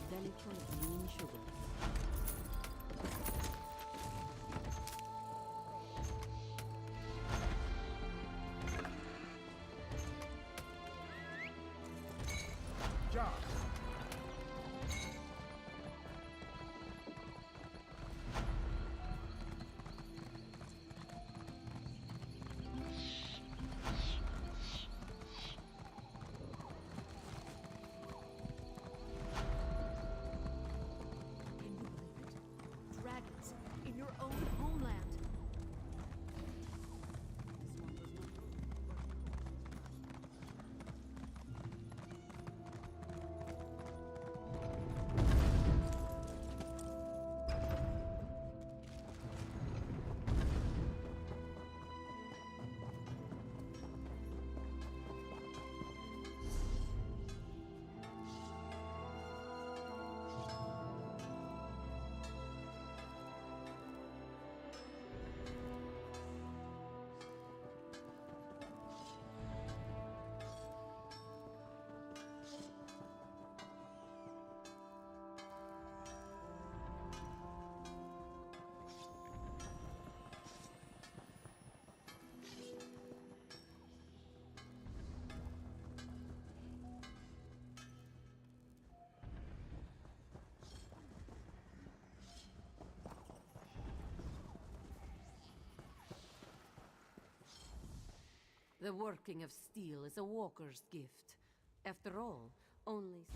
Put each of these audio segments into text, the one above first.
далеко это не ничего. The working of steel is a walker's gift. After all, only...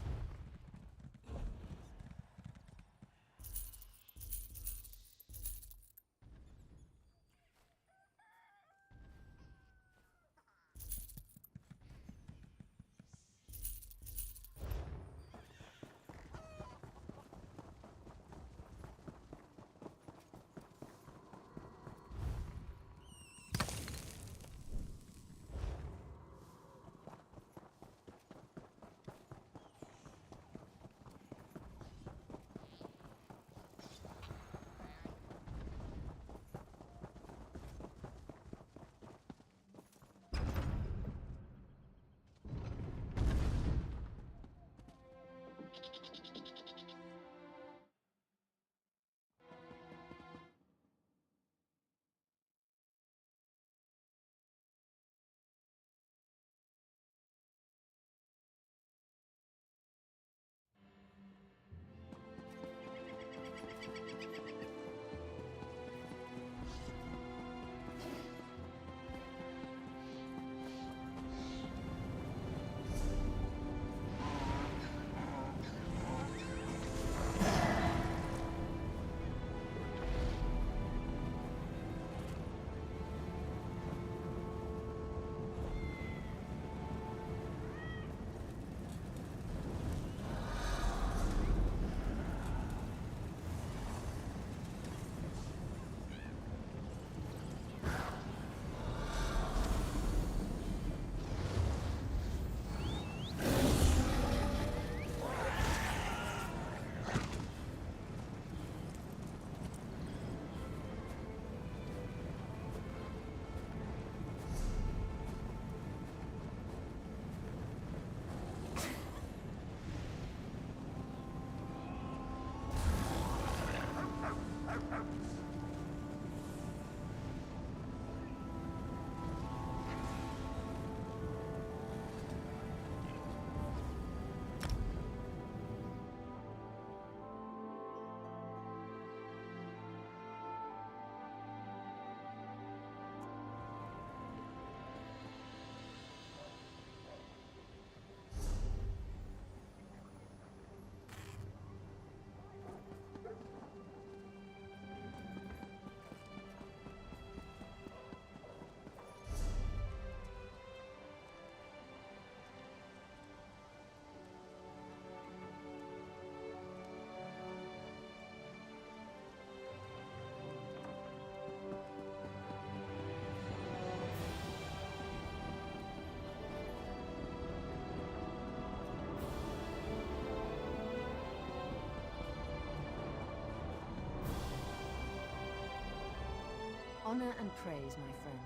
Honor and praise, my friend.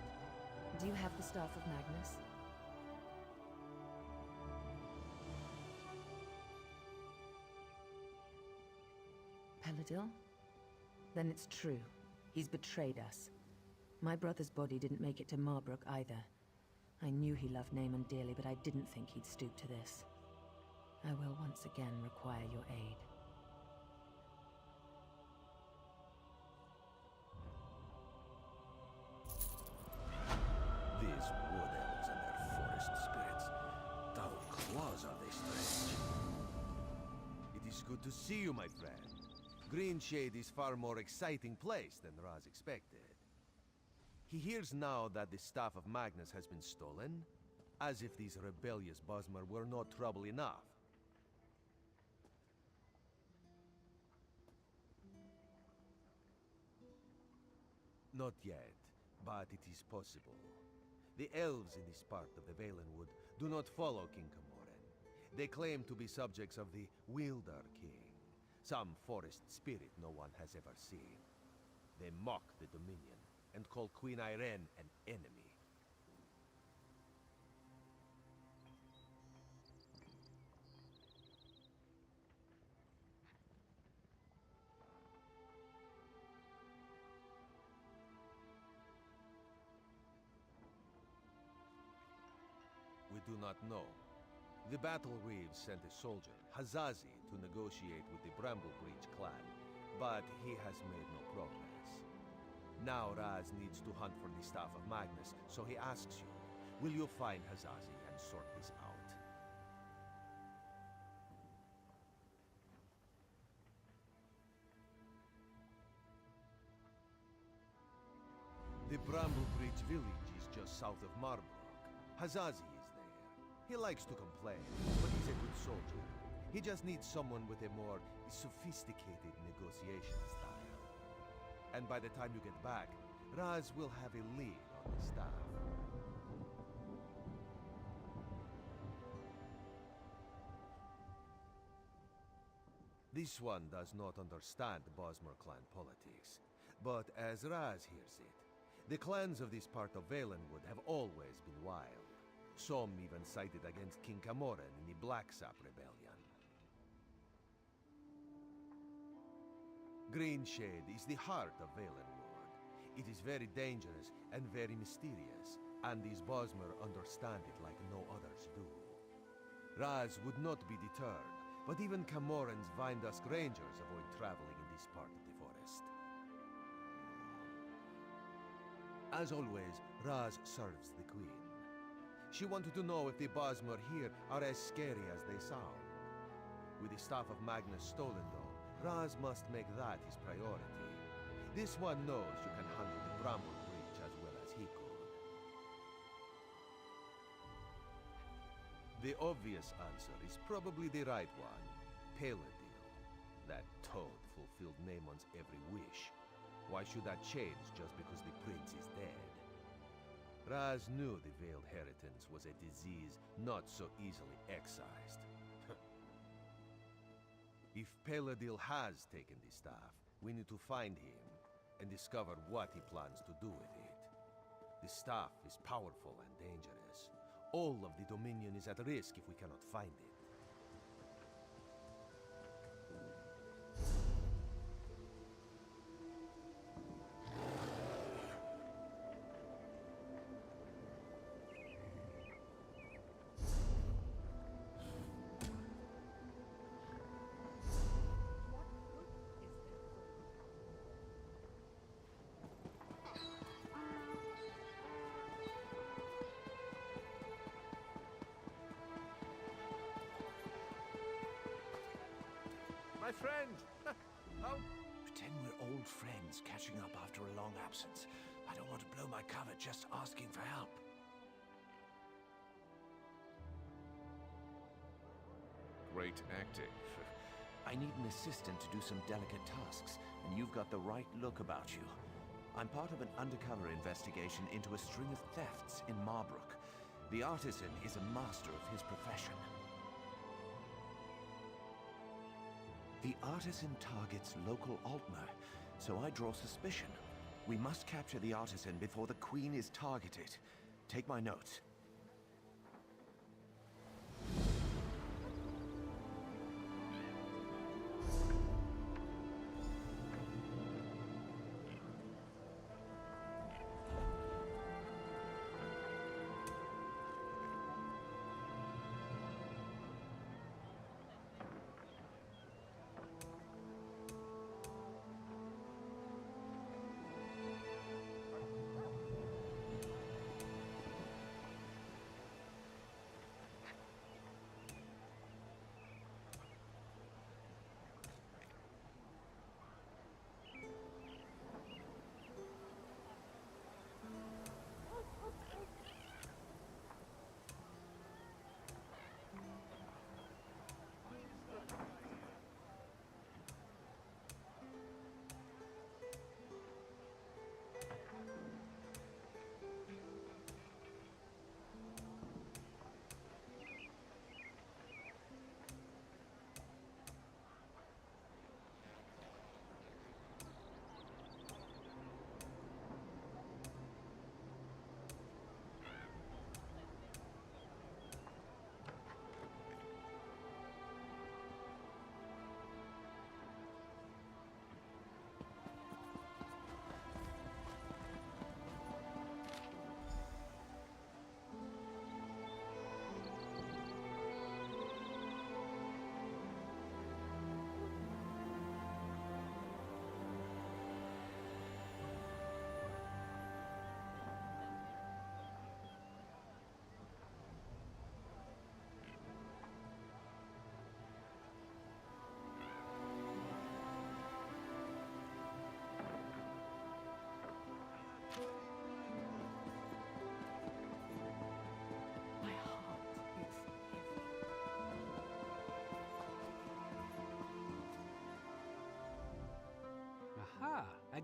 Do you have the Staff of Magnus? Peladil? Then it's true. He's betrayed us. My brother's body didn't make it to Marbrook either. I knew he loved Naaman dearly, but I didn't think he'd stoop to this. I will once again require your aid. These wood elves and their forest spirits. Double claws are they strange. It is good to see you, my friend. Greenshade is far more exciting place than Raz expected. He hears now that the staff of Magnus has been stolen, as if these rebellious Bosmer were not trouble enough. Not yet, but it is possible. The elves in this part of the Valenwood do not follow King Camoran. They claim to be subjects of the Wielder King, some forest spirit no one has ever seen. They mock the Dominion and call Queen Irene an enemy. We do not know. The Battle Reeves sent a soldier, Hazazi, to negotiate with the Bramblebreach clan, but he has made no progress. Now Raz needs to hunt for the staff of Magnus, so he asks you, will you find Hazazi and sort this out? The Bramblebreach village is just south of Marbrook. Hazazi is there. He likes to complain, but he's a good soldier. He just needs someone with a more sophisticated negotiation style. And by the time you get back, Raz will have a lead on the staff. This one does not understand Bosmer clan politics, but as Raz hears it, the clans of this part of Valenwood have always been wild. Some even sided against King Camoran in the Blacksap Rebellion. Greenshade is the heart of Valenwood. It is very dangerous and very mysterious, and these Bosmer understand it like no others do. Raz would not be deterred, but even Camoran's Vindusk Rangers avoid traveling in this part of the forest. As always, Raz serves the Queen. She wanted to know if the Bosmer here are as scary as they sound. With the staff of Magnus stolen, though, Raz must make that his priority. This one knows you can handle the Bramblebreach as well as he could. The obvious answer is probably the right one. Peladil. That toad fulfilled Naaman's every wish. Why should that change just because the prince is dead? Raz knew the Veiled Heritance was a disease not so easily excised. If Peladil has taken the staff, we need to find him and discover what he plans to do with it. The staff is powerful and dangerous. All of the Dominion is at risk if we cannot find it. My friend! How? Pretend we're old friends catching up after a long absence. I don't want to blow my cover just asking for help. Great acting. I need an assistant to do some delicate tasks, and you've got the right look about you. I'm part of an undercover investigation into a string of thefts in Marbrook. The artisan is a master of his profession. The artisan targets local Altmer, so I draw suspicion. We must capture the artisan before the Queen is targeted. Take my notes.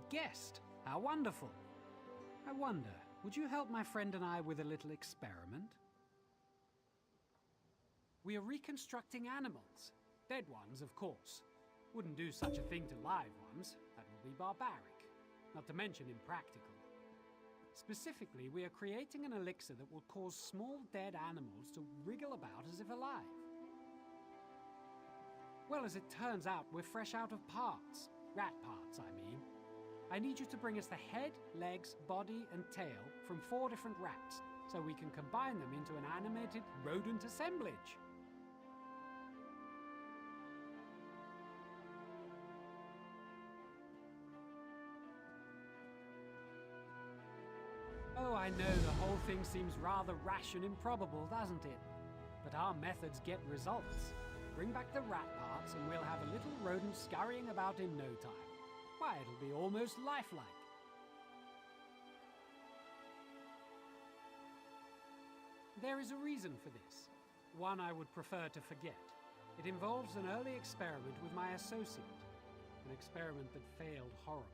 guest. How wonderful. I wonder, would you help my friend and I with a little experiment? We are reconstructing animals. Dead ones, of course. Wouldn't do such a thing to live ones. That would be barbaric. Not to mention impractical. Specifically, we are creating an elixir that will cause small dead animals to wriggle about as if alive. Well, as it turns out, we're fresh out of parts. Rat parts, I mean. I need you to bring us the head, legs, body, and tail from 4 different rats, so we can combine them into an animated rodent assemblage. Oh, I know the whole thing seems rather rash and improbable, doesn't it? But our methods get results. Bring back the rat parts and we'll have a little rodent scurrying about in no time. Why, it'll be almost lifelike. There is a reason for this. One I would prefer to forget. It involves an early experiment with my associate. An experiment that failed horribly.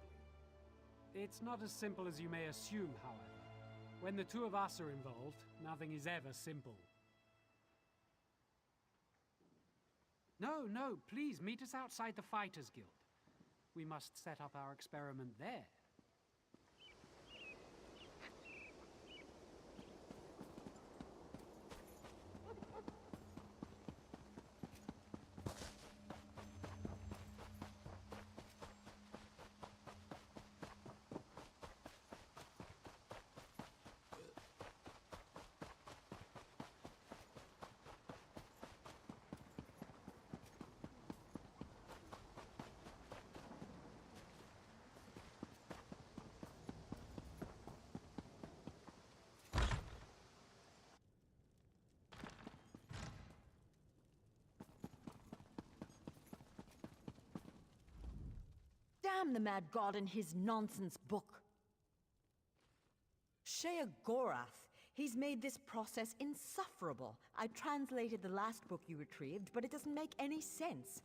It's not as simple as you may assume, however. When the two of us are involved, nothing is ever simple. No, please meet us outside the Fighters Guild. We must set up our experiment there. Damn the mad god and his nonsense book. Sheogorath. He's made this process insufferable. I translated the last book you retrieved, but it doesn't make any sense.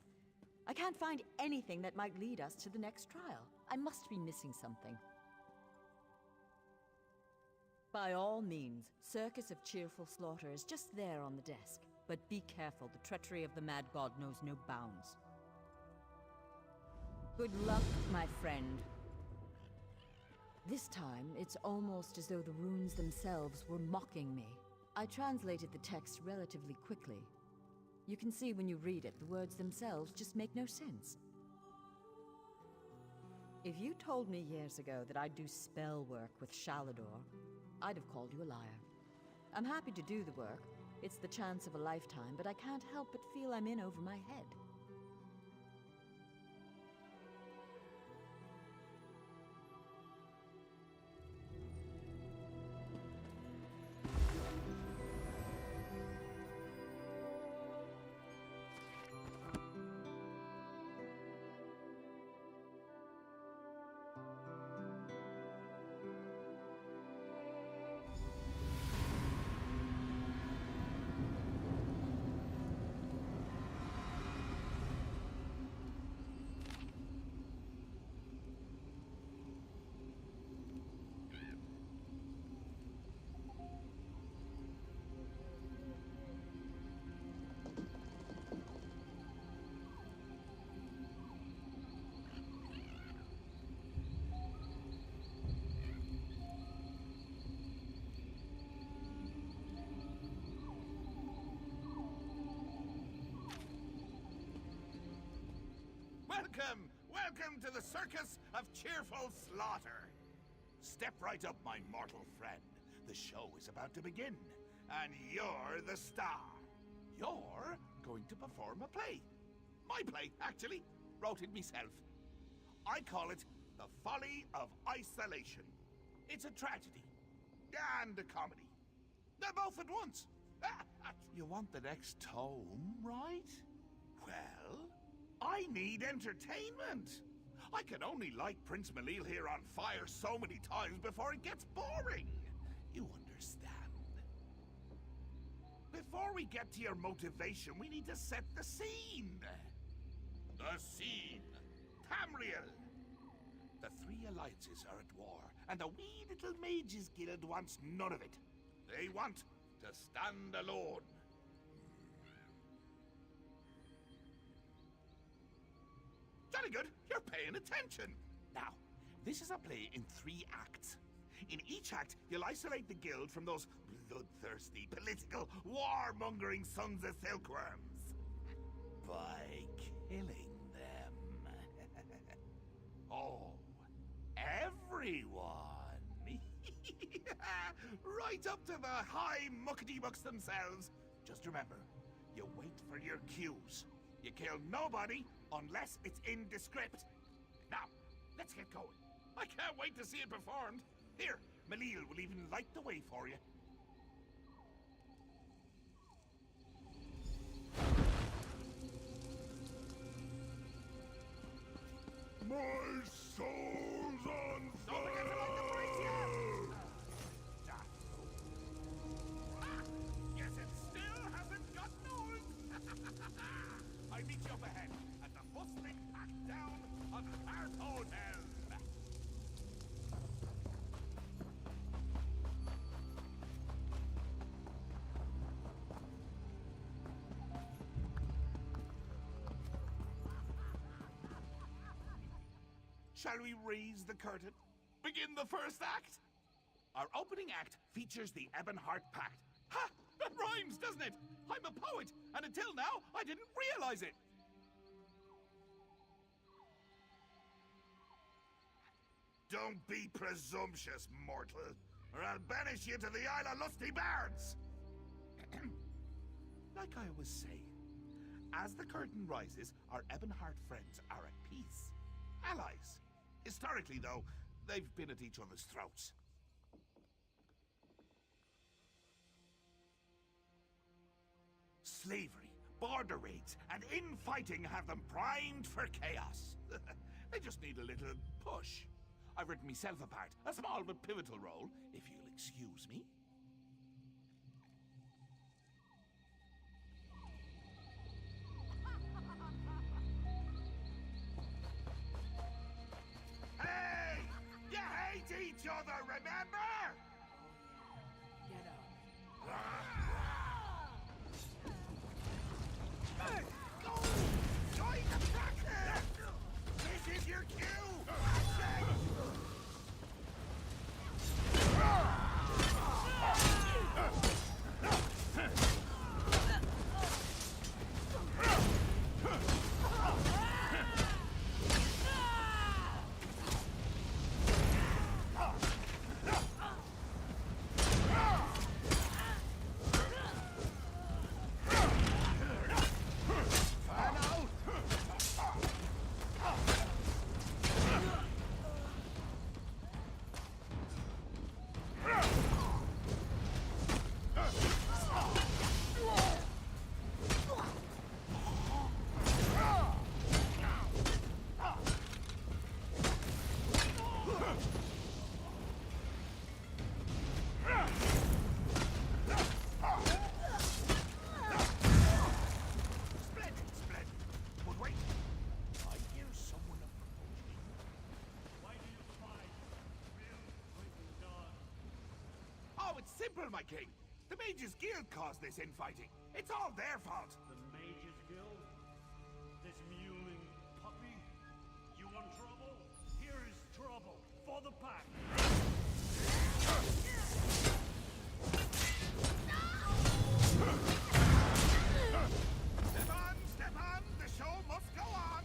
I can't find anything that might lead us to the next trial. I must be missing something. By all means, Circus of Cheerful Slaughter is just there on the desk. But be careful, the treachery of the mad god knows no bounds. Good luck, my friend. This time, it's almost as though the runes themselves were mocking me. I translated the text relatively quickly. You can see when you read it, the words themselves just make no sense. If you told me years ago that I'd do spell work with Shalador, I'd have called you a liar. I'm happy to do the work. It's the chance of a lifetime, but I can't help but feel I'm in over my head. Welcome to the Circus of Cheerful Slaughter. Step right up, my mortal friend. The show is about to begin, and you're the star. You're going to perform a play. My play, actually. Wrote it myself. I call it The Folly of Isolation. It's a tragedy and a comedy. They're both at once. You want the next tome, right? Well, I need entertainment. I can only light Prince Malil here on fire so many times before it gets boring. You understand? Before we get to your motivation, we need to set the scene. The scene. Tamriel. The three alliances are at war, and the wee little mages guild wants none of it. They want to stand alone. Jolly good, you're paying attention. Now, this is a play in 3 acts. In each act, you'll isolate the guild from those bloodthirsty, political, warmongering sons of silkworms. By killing them. Oh, everyone. Right up to the high muckety-mucks themselves. Just remember, you wait for your cues. You kill nobody unless it's in the script. Now, let's get going. I can't wait to see it performed. Here, Malil will even light the way for you. My soul's on Don't forget to light the brakes yet! Yes, it still hasn't gotten old! I'll meet you up ahead at the bustling pack down of Heart Hotel. Shall we raise the curtain? Begin the first act? Our opening act features the Ebonheart Pact. Ha! That rhymes, doesn't it? I'm a poet, and until now, I didn't realize it. Don't be presumptuous, mortal, or I'll banish you to the Isle of Lusty Bards! Like I always say, as the curtain rises, our Ebonheart friends are at peace. Allies. Historically, though, they've been at each other's throats. Slavery, border raids, and infighting have them primed for chaos. They just need a little push. I've written myself a part, a small but pivotal role, if you'll excuse me. Hey! You hate each other, remember? Get up. Hey! Go! Join the pack! This is your cue! Action! Simple, my king. The Mages Guild caused this infighting. It's all their fault. The Mages Guild? This mewling puppy? You want trouble? Here is trouble for the pack. Step on! The show must go on!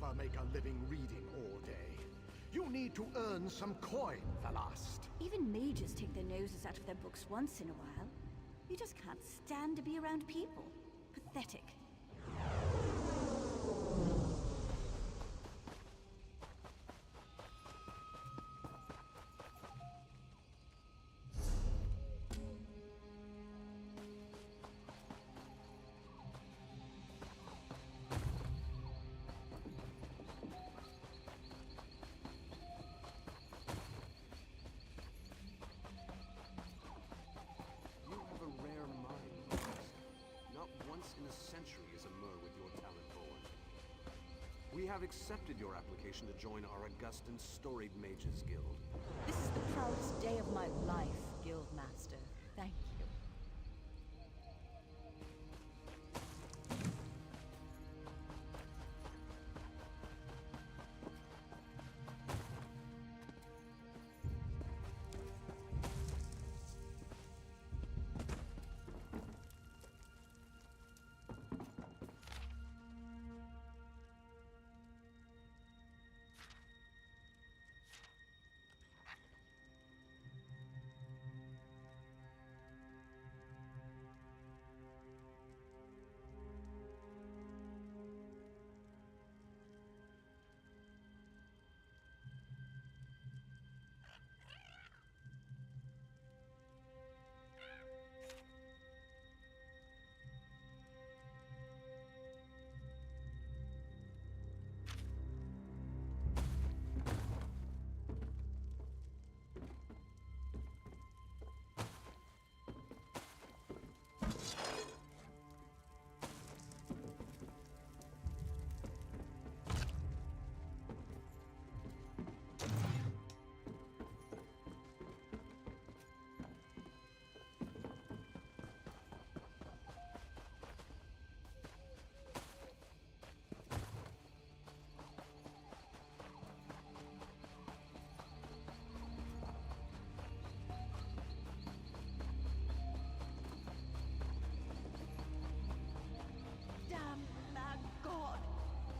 never make a living reading all day. You need to earn some coin, Thalast. Even mages take their noses out of their books once in a while. You just can't stand to be around people. Pathetic. We have accepted your application to join our august and storied Mages Guild. This is the proudest day of my life, Guildmaster. Thank you.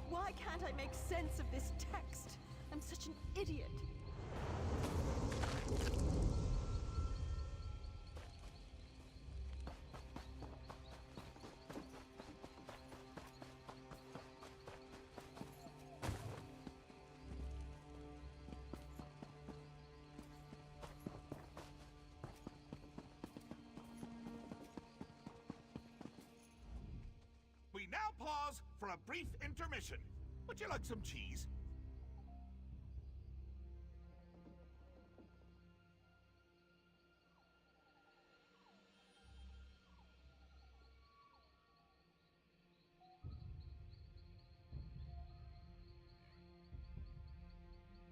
Why can't I make sense of this text? I'm such an idiot. We now pause for a brief intermission. Would you like some cheese?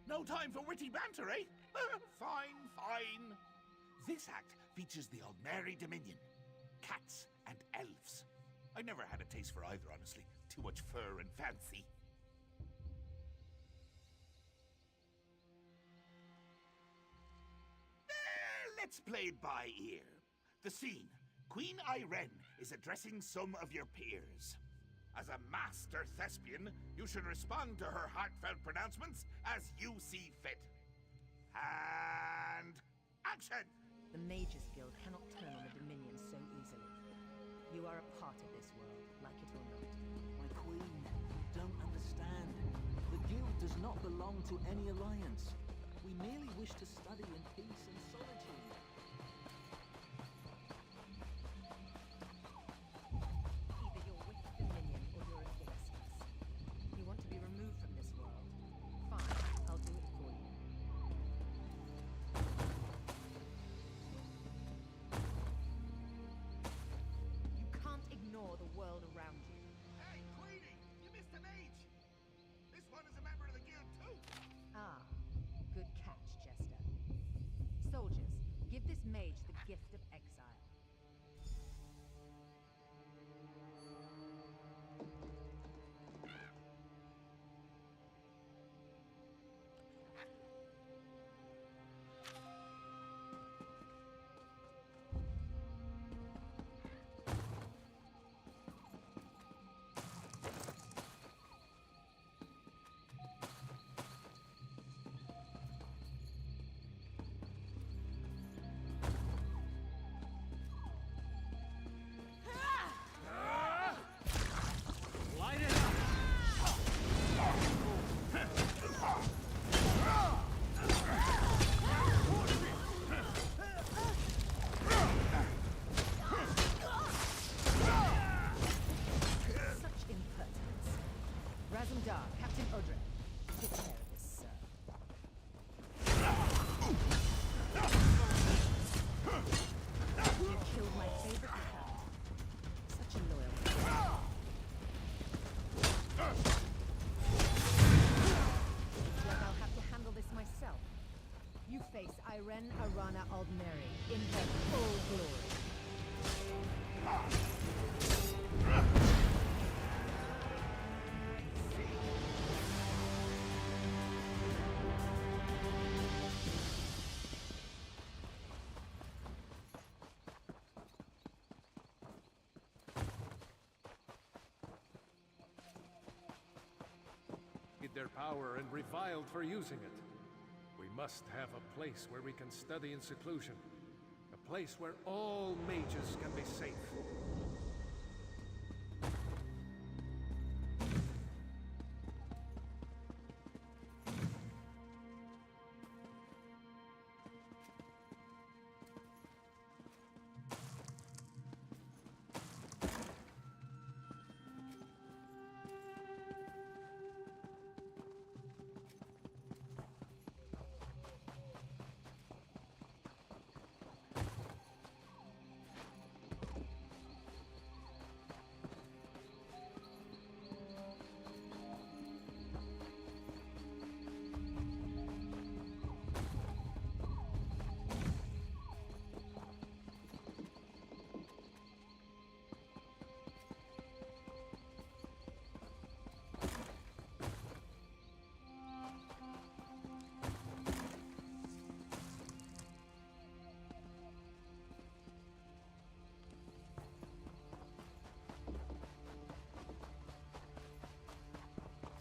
No time for witty banter, eh? Fine, fine. This act features the Aldmeri Dominion, cats and elves. I never had a taste for either, honestly. Too much fur and fancy. Let's play it by ear. The scene. Queen Irene is addressing some of your peers. As a master thespian, you should respond to her heartfelt pronouncements as you see fit. And action! The Mages Guild cannot turn on the Dominion so easily. You are a part of this world, like it or not. My queen, you don't understand. The guild does not belong to any alliance. We merely wish to study in peace and solitude. Either you're with the Dominion or you're against us. You want to be removed from this world? Fine, I'll do it for you. You can't ignore the world around you. Hey, Queenie! You missed a mage! This one is a member of the guild too! Ah, good catch, Jester. Soldiers, give this mage the gift of exile. face Iren Arana Aldmeri in her full glory. Their power and reviled for using it. We must have a place where we can study in seclusion. A place where all mages can be safe.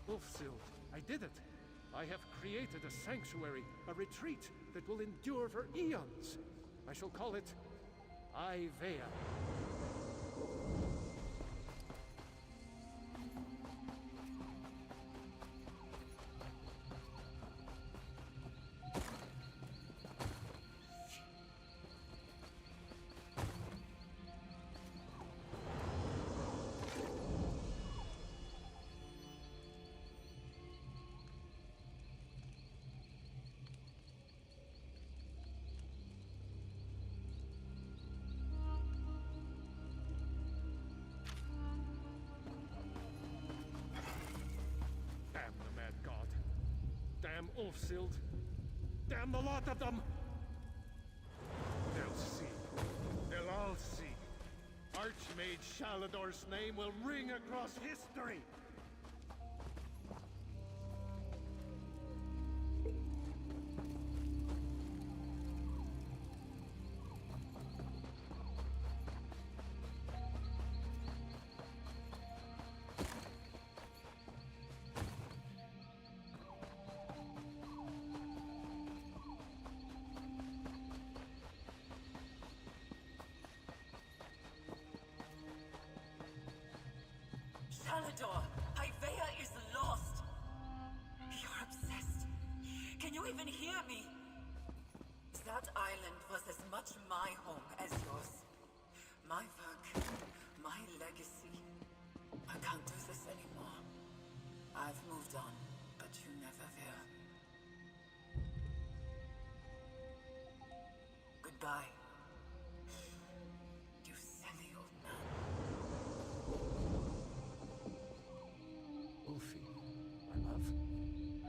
Wolfsild, I did it! I have created a sanctuary, a retreat that will endure for eons. I shall call it Ivea. Damn Ulfsild! Damn the lot of them! They'll see. They'll all see. Archmage Shalador's name will ring across history! Shalador, Ivea is lost. You're obsessed. Can you even hear me? That island was as much my home as yours. My work, my legacy. I can't do this anymore. I've moved on, but you never will. Goodbye. You silly old man. Ulfi, my love,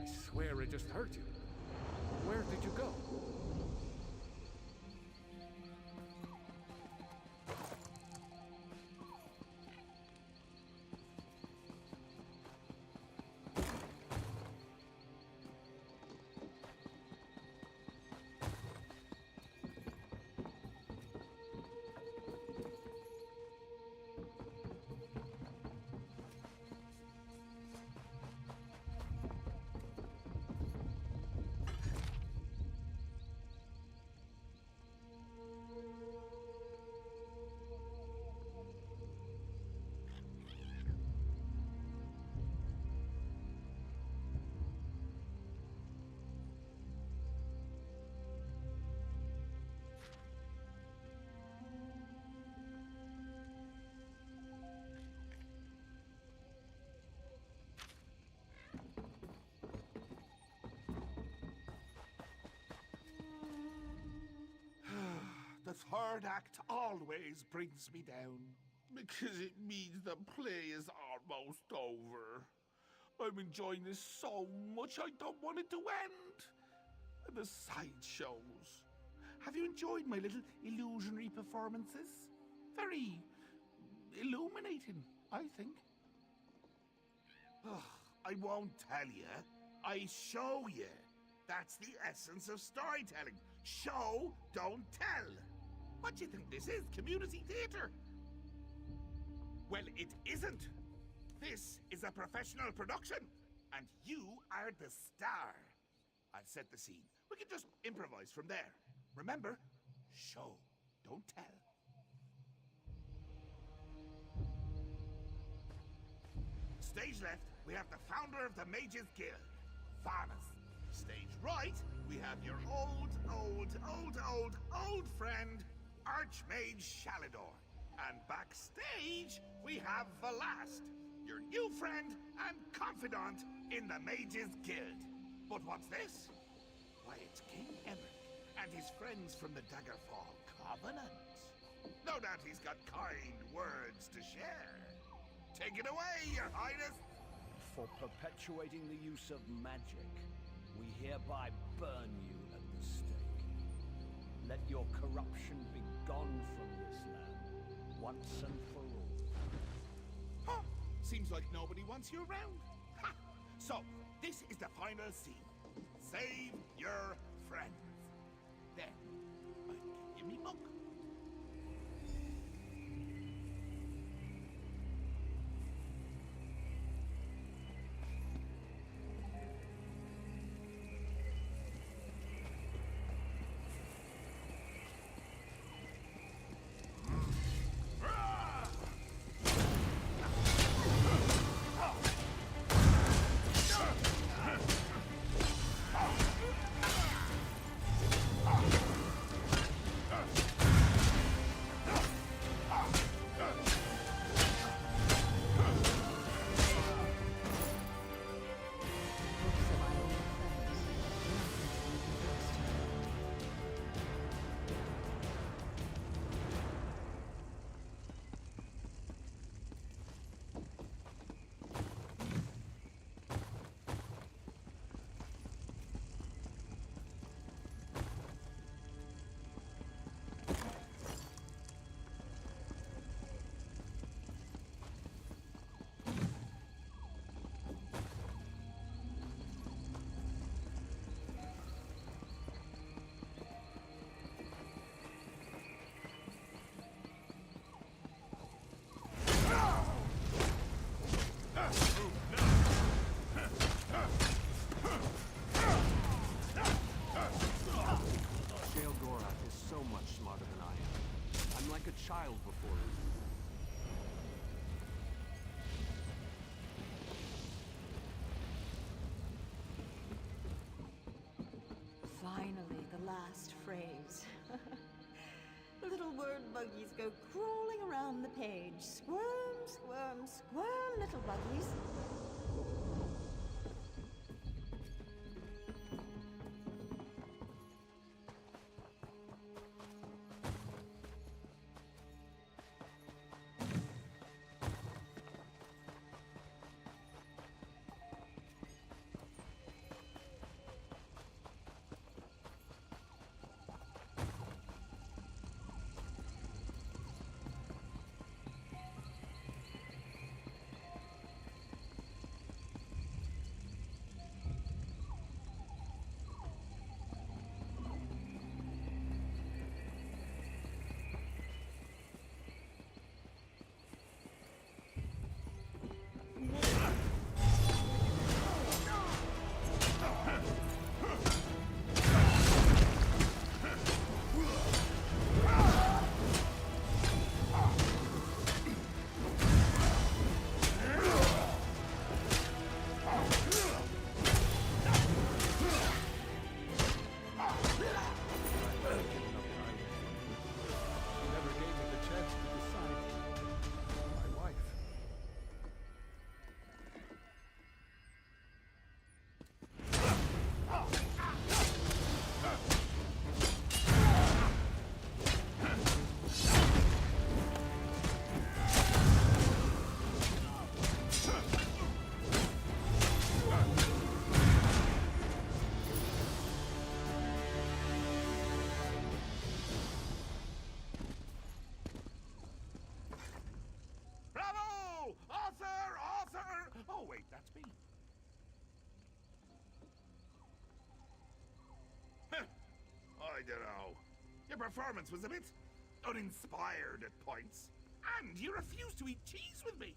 I swear I just heard you. Where did you go? The third act always brings me down, because it means the play is almost over. I'm enjoying this so much I don't want it to end. the sideshows. Have you enjoyed my little illusionary performances? Very illuminating, I think. Ugh, I won't tell you. I show you. That's the essence of storytelling. Show, don't tell. What do you think this is? Community theatre? Well, it isn't. This is a professional production, and you are the star. I'll set the scene. We can just improvise from there. Remember, show, don't tell. Stage left, we have the founder of the Mages Guild, Varnas. Stage right, we have your old friend, Archmage Shalidor. And backstage, we have Velast, your new friend and confidant in the Mages Guild. But what's this? Why, it's King Emmerich and his friends from the Daggerfall Covenant. No doubt he's got kind words to share. Take it away, Your Highness! For perpetuating the use of magic, we hereby burn you at the stake. Let your corruption be gone from this land, once and for all. Huh. Seems like nobody wants you around. Ha! So, this is the final scene. Save your friends. Then, I'll give me book. Child before him. Finally, the last phrase. The little word buggies go crawling around the page. Squirm, squirm, squirm, little buggies. don't know. Your performance was a bit uninspired at points. And you refused to eat cheese with me.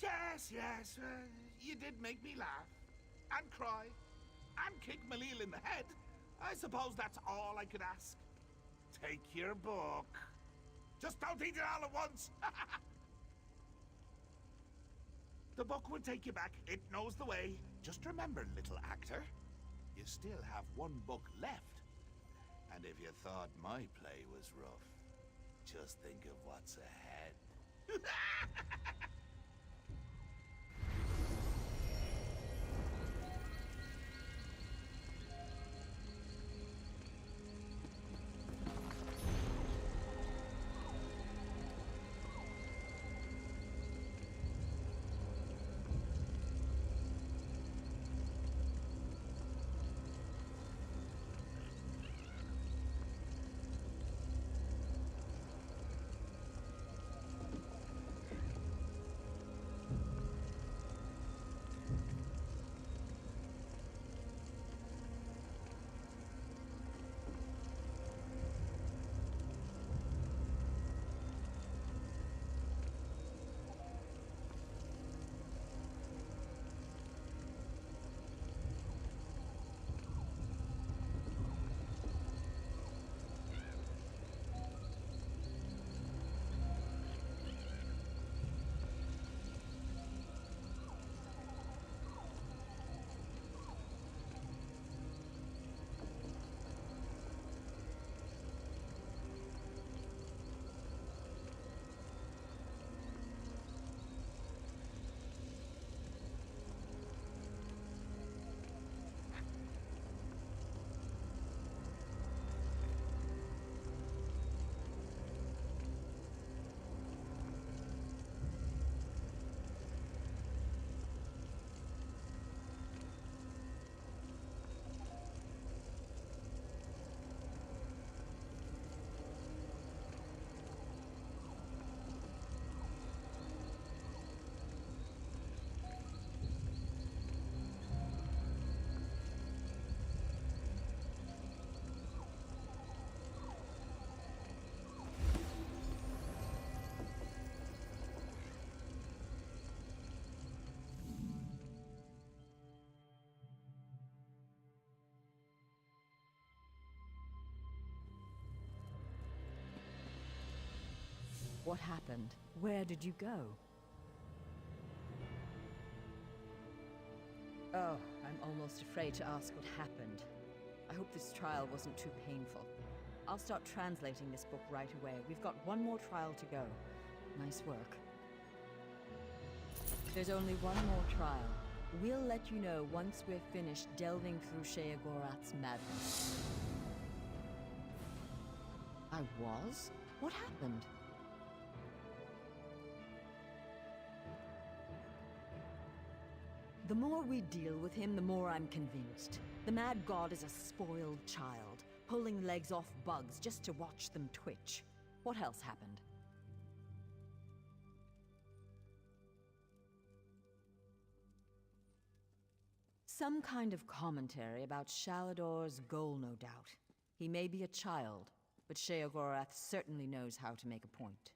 Yes, you did make me laugh. And cry. And kick Malil in the head. I suppose that's all I could ask. Take your book. Just don't eat it all at once. The book will take you back. It knows the way. Just remember, little actor, you still have one book left. And if you thought my play was rough, just think of what's ahead. What happened? Where did you go? Oh, I'm almost afraid to ask what happened. I hope this trial wasn't too painful. I'll start translating this book right away. We've got one more trial to go. Nice work. There's only one more trial. We'll let you know once we're finished delving through Sheogorath's madness. I was? What happened? The more we deal with him, the more I'm convinced. The Mad God is a spoiled child, pulling legs off bugs just to watch them twitch. What else happened? Some kind of commentary about Shalador's goal, no doubt. He may be a child, but Sheogorath certainly knows how to make a point.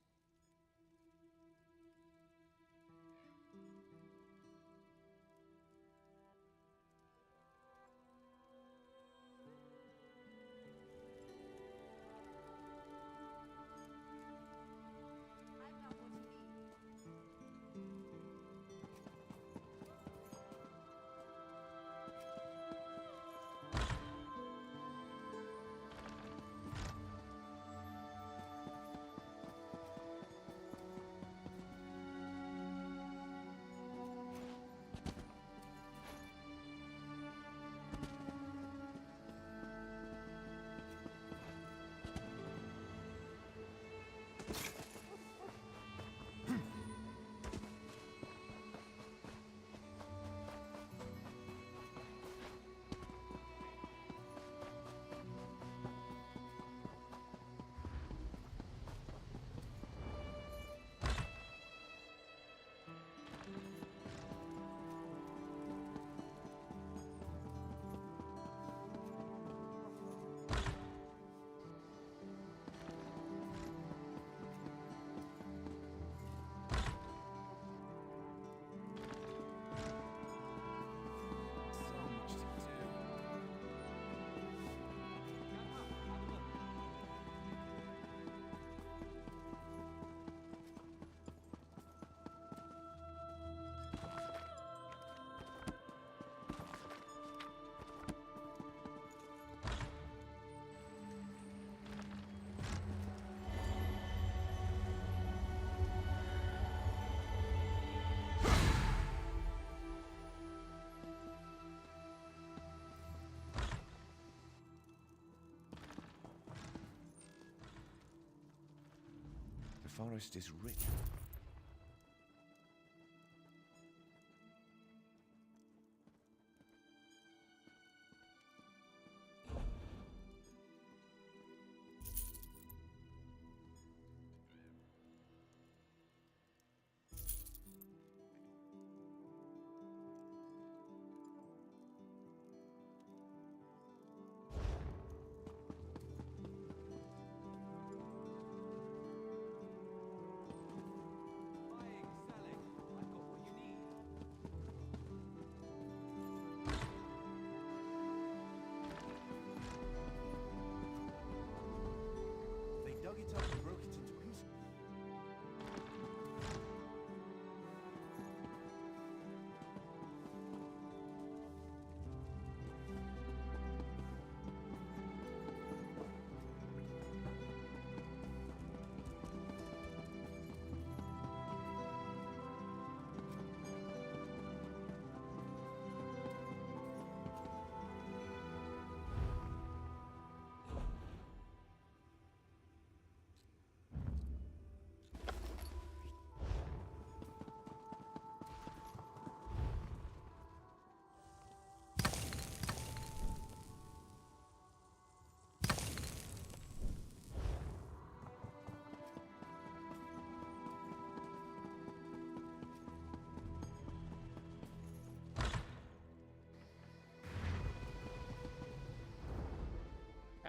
forest is rich.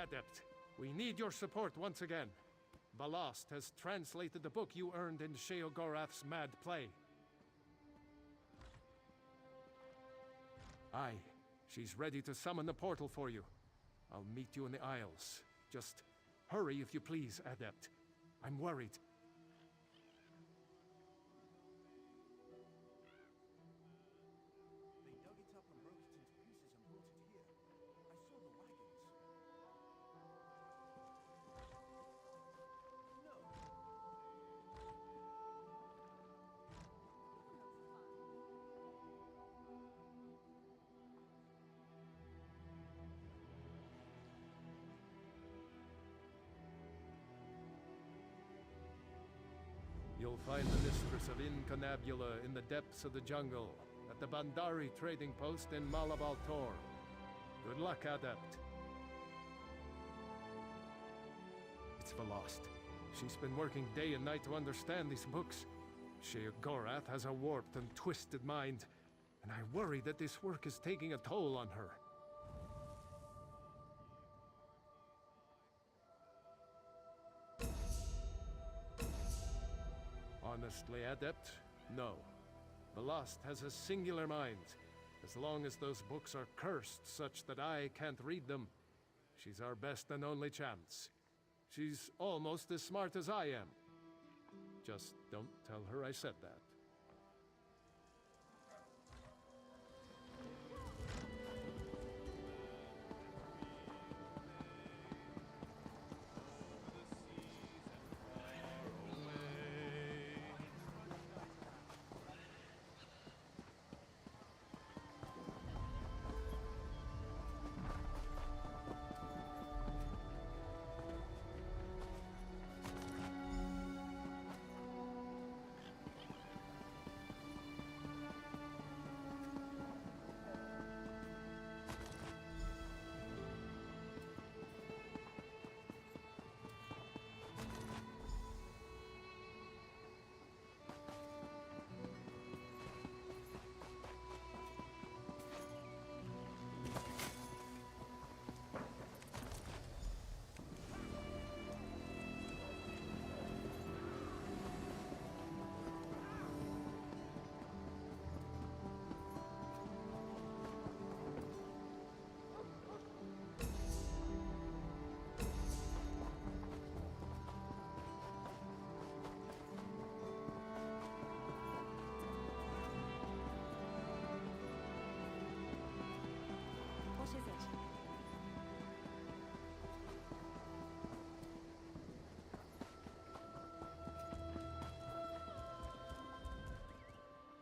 Adept, we need your support once again. Ballast has translated the book you earned in Sheogorath's mad play. Aye, she's ready to summon the portal for you. I'll meet you in the Isles. Just hurry if you please, Adept. I'm worried. You'll find the mistress of Inconabula in the depths of the jungle, at the Bandari trading post in Molаг Bal. Good luck, Adept. It's Ballast. She's been working day and night to understand these books. Sheogorath has a warped and twisted mind, and I worry that this work is taking a toll on her. Honestly, Adept, no. Ballast has a singular mind. As long as those books are cursed such that I can't read them, she's our best and only chance. She's almost as smart as I am. Just don't tell her I said that.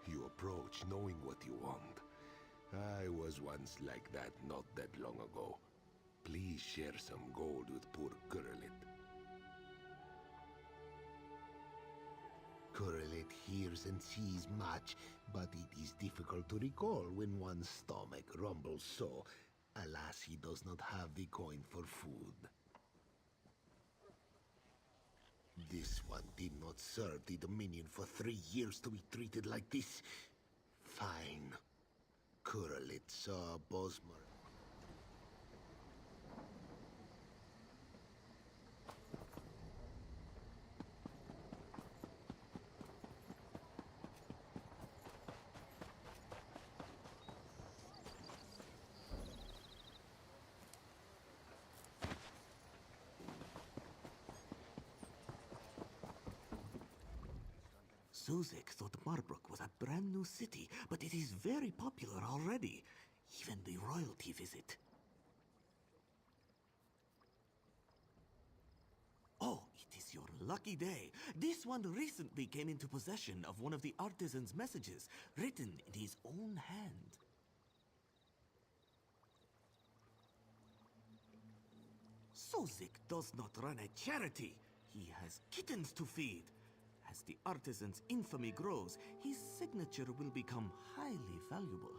You approach knowing what you want. I was once like that not that long ago. Please share some gold with poor Gurlit. Correlate hears and sees much, but it is difficult to recall when one's stomach rumbles so. Alas, he does not have the coin for food. This one did not serve the Dominion for 3 years to be treated like this. Fine. Correlate saw Bosmer. Zuzek thought Marbrook was a brand new city, but it is very popular already. Even the royalty visit. Oh, it is your lucky day. This one recently came into possession of one of the artisan's messages, written in his own hand. Zuzek does not run a charity. He has kittens to feed. As the artisan's infamy grows, his signature will become highly valuable.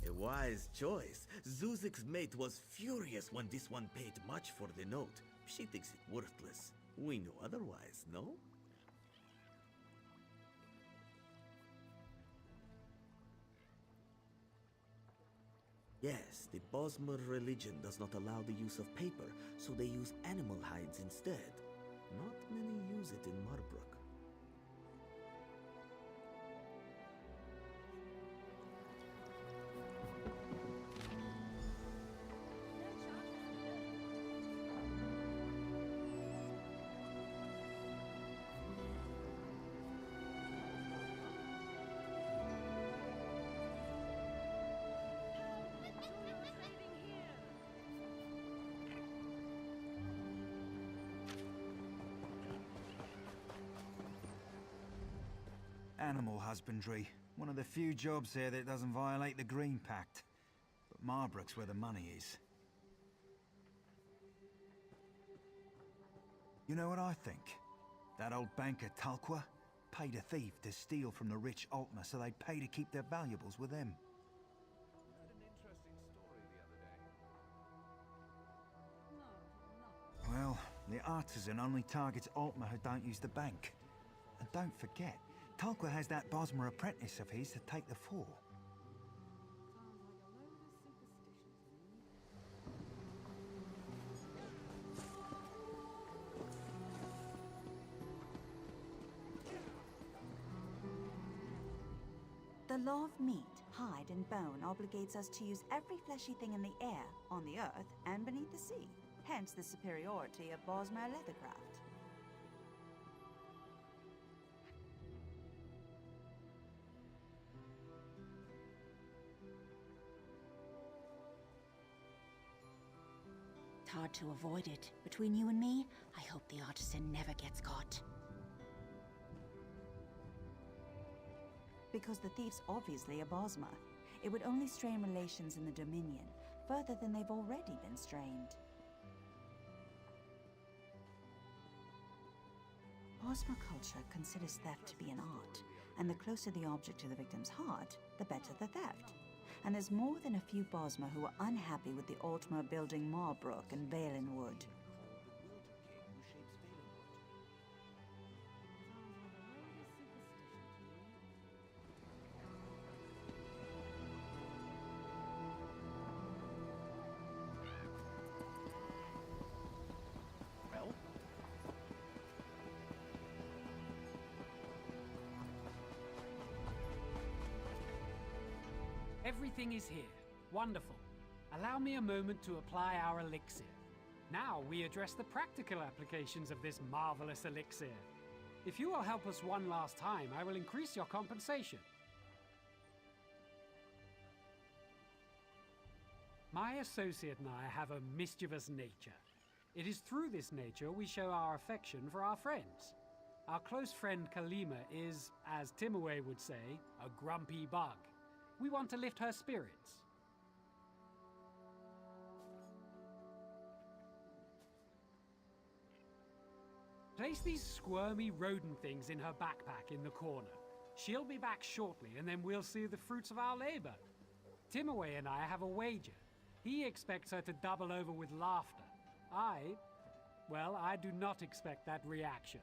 A wise choice. Zuzek's mate was furious when this one paid much for the note. She thinks it worthless. We know otherwise, no? Yes, the Bosmer religion does not allow the use of paper, so they use animal hides instead. Not many use it in Marbrook. Animal husbandry. One of the few jobs here that doesn't violate the Green Pact. But Marbrook's where the money is. You know what I think? That old banker Talqua paid a thief to steal from the rich Altmer so they'd pay to keep their valuables with them. Well, the artisan only targets Altmer who don't use the bank. And don't forget, Talqua has that Bosmer apprentice of his to take the fall. The law of meat, hide, and bone obligates us to use every fleshy thing in the air, on the earth, and beneath the sea. Hence the superiority of Bosmer leathercraft. It's hard to avoid it. Between you and me, I hope the artisan never gets caught. Because the thief's obviously a Bosmer. It would only strain relations in the Dominion, further than they've already been strained. Bosmer culture considers theft to be an art, and the closer the object to the victim's heart, the better the theft. And there's more than a few Bosmer who are unhappy with the Altmer building Marbrook and Valenwood. Everything is here. Wonderful. Allow me a moment to apply our elixir. Now we address the practical applications of this marvelous elixir. If you will help us one last time, I will increase your compensation. My associate and I have a mischievous nature. It is through this nature we show our affection for our friends. Our close friend Kalima is, as Timaway would say, a grumpy bug. We want to lift her spirits. Place these squirmy rodent things in her backpack in the corner. She'll be back shortly, and then we'll see the fruits of our labor. Timaway and I have a wager. He expects her to double over with laughter. Well, I do not expect that reaction.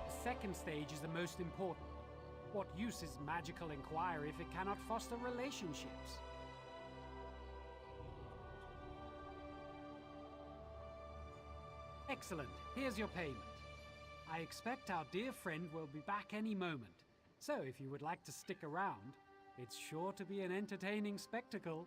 The second stage is the most important. What use is magical inquiry if it cannot foster relationships? Excellent. Here's your payment. I expect our dear friend will be back any moment. So if you would like to stick around, it's sure to be an entertaining spectacle.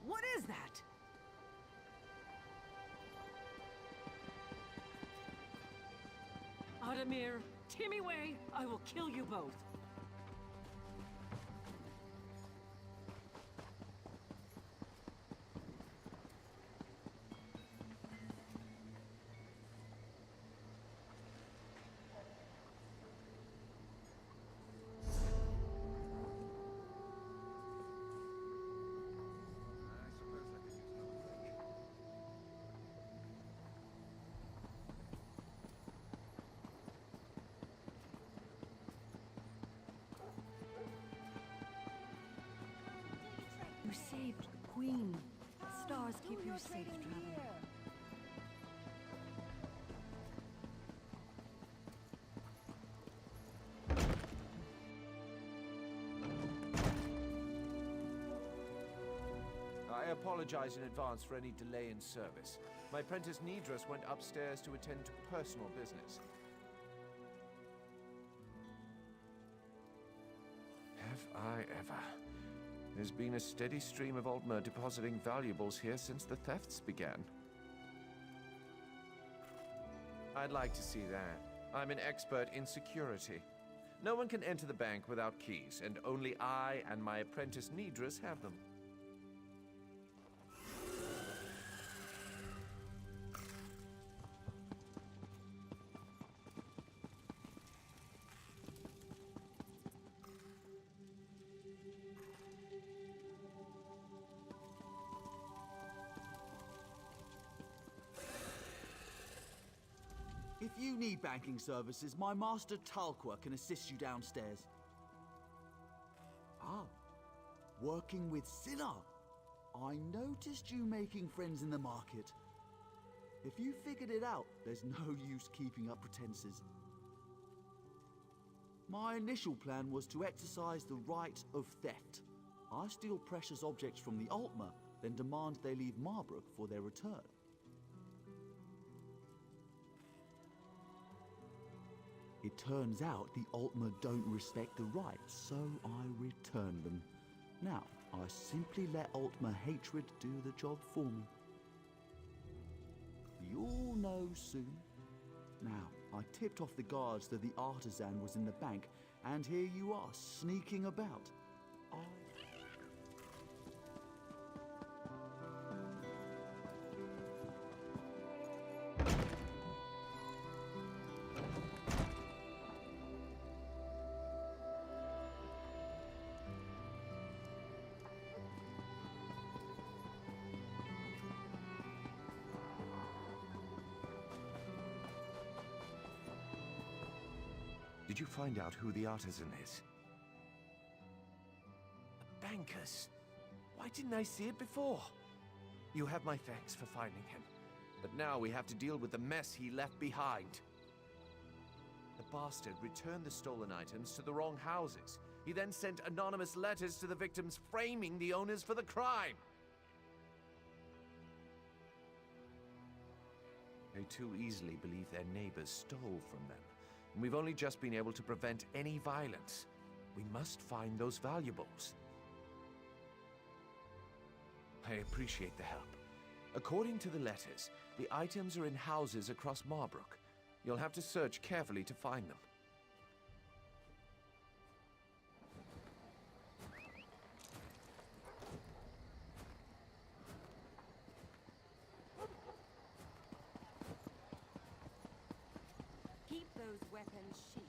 What is that? Adamir, Timmy-way, I will kill you both. You saved the Queen. Stars keep you safe, traveler. I apologize in advance for any delay in service. My apprentice Nidras went upstairs to attend to personal business. Have I ever? There's been a steady stream of Altmer depositing valuables here since the thefts began. I'd like to see that. I'm an expert in security. No one can enter the bank without keys, and only I and my apprentice Nidras have them. If you need banking services, my master Talqua can assist you downstairs. Ah, working with Silla. I noticed you making friends in the market. If you figured it out, there's no use keeping up pretenses. My initial plan was to exercise the right of theft. I steal precious objects from the Altmer, then demand they leave Marbrook for their return. It turns out the Altmer don't respect the rights, so I return them. Now, I simply let Altmer hatred do the job for me. You'll know soon. Now, I tipped off the guards that the artisan was in the bank, and here you are, sneaking about. Did you find out who the artisan is? The bankers. Why didn't I see it before? You have my thanks for finding him. But now we have to deal with the mess he left behind. The bastard returned the stolen items to the wrong houses. He then sent anonymous letters to the victims framing the owners for the crime. They too easily believe their neighbors stole from them. And we've only just been able to prevent any violence. We must find those valuables. I appreciate the help. According to the letters, the items are in houses across Marbrook. You'll have to search carefully to find them. Keep those weapons sheathed.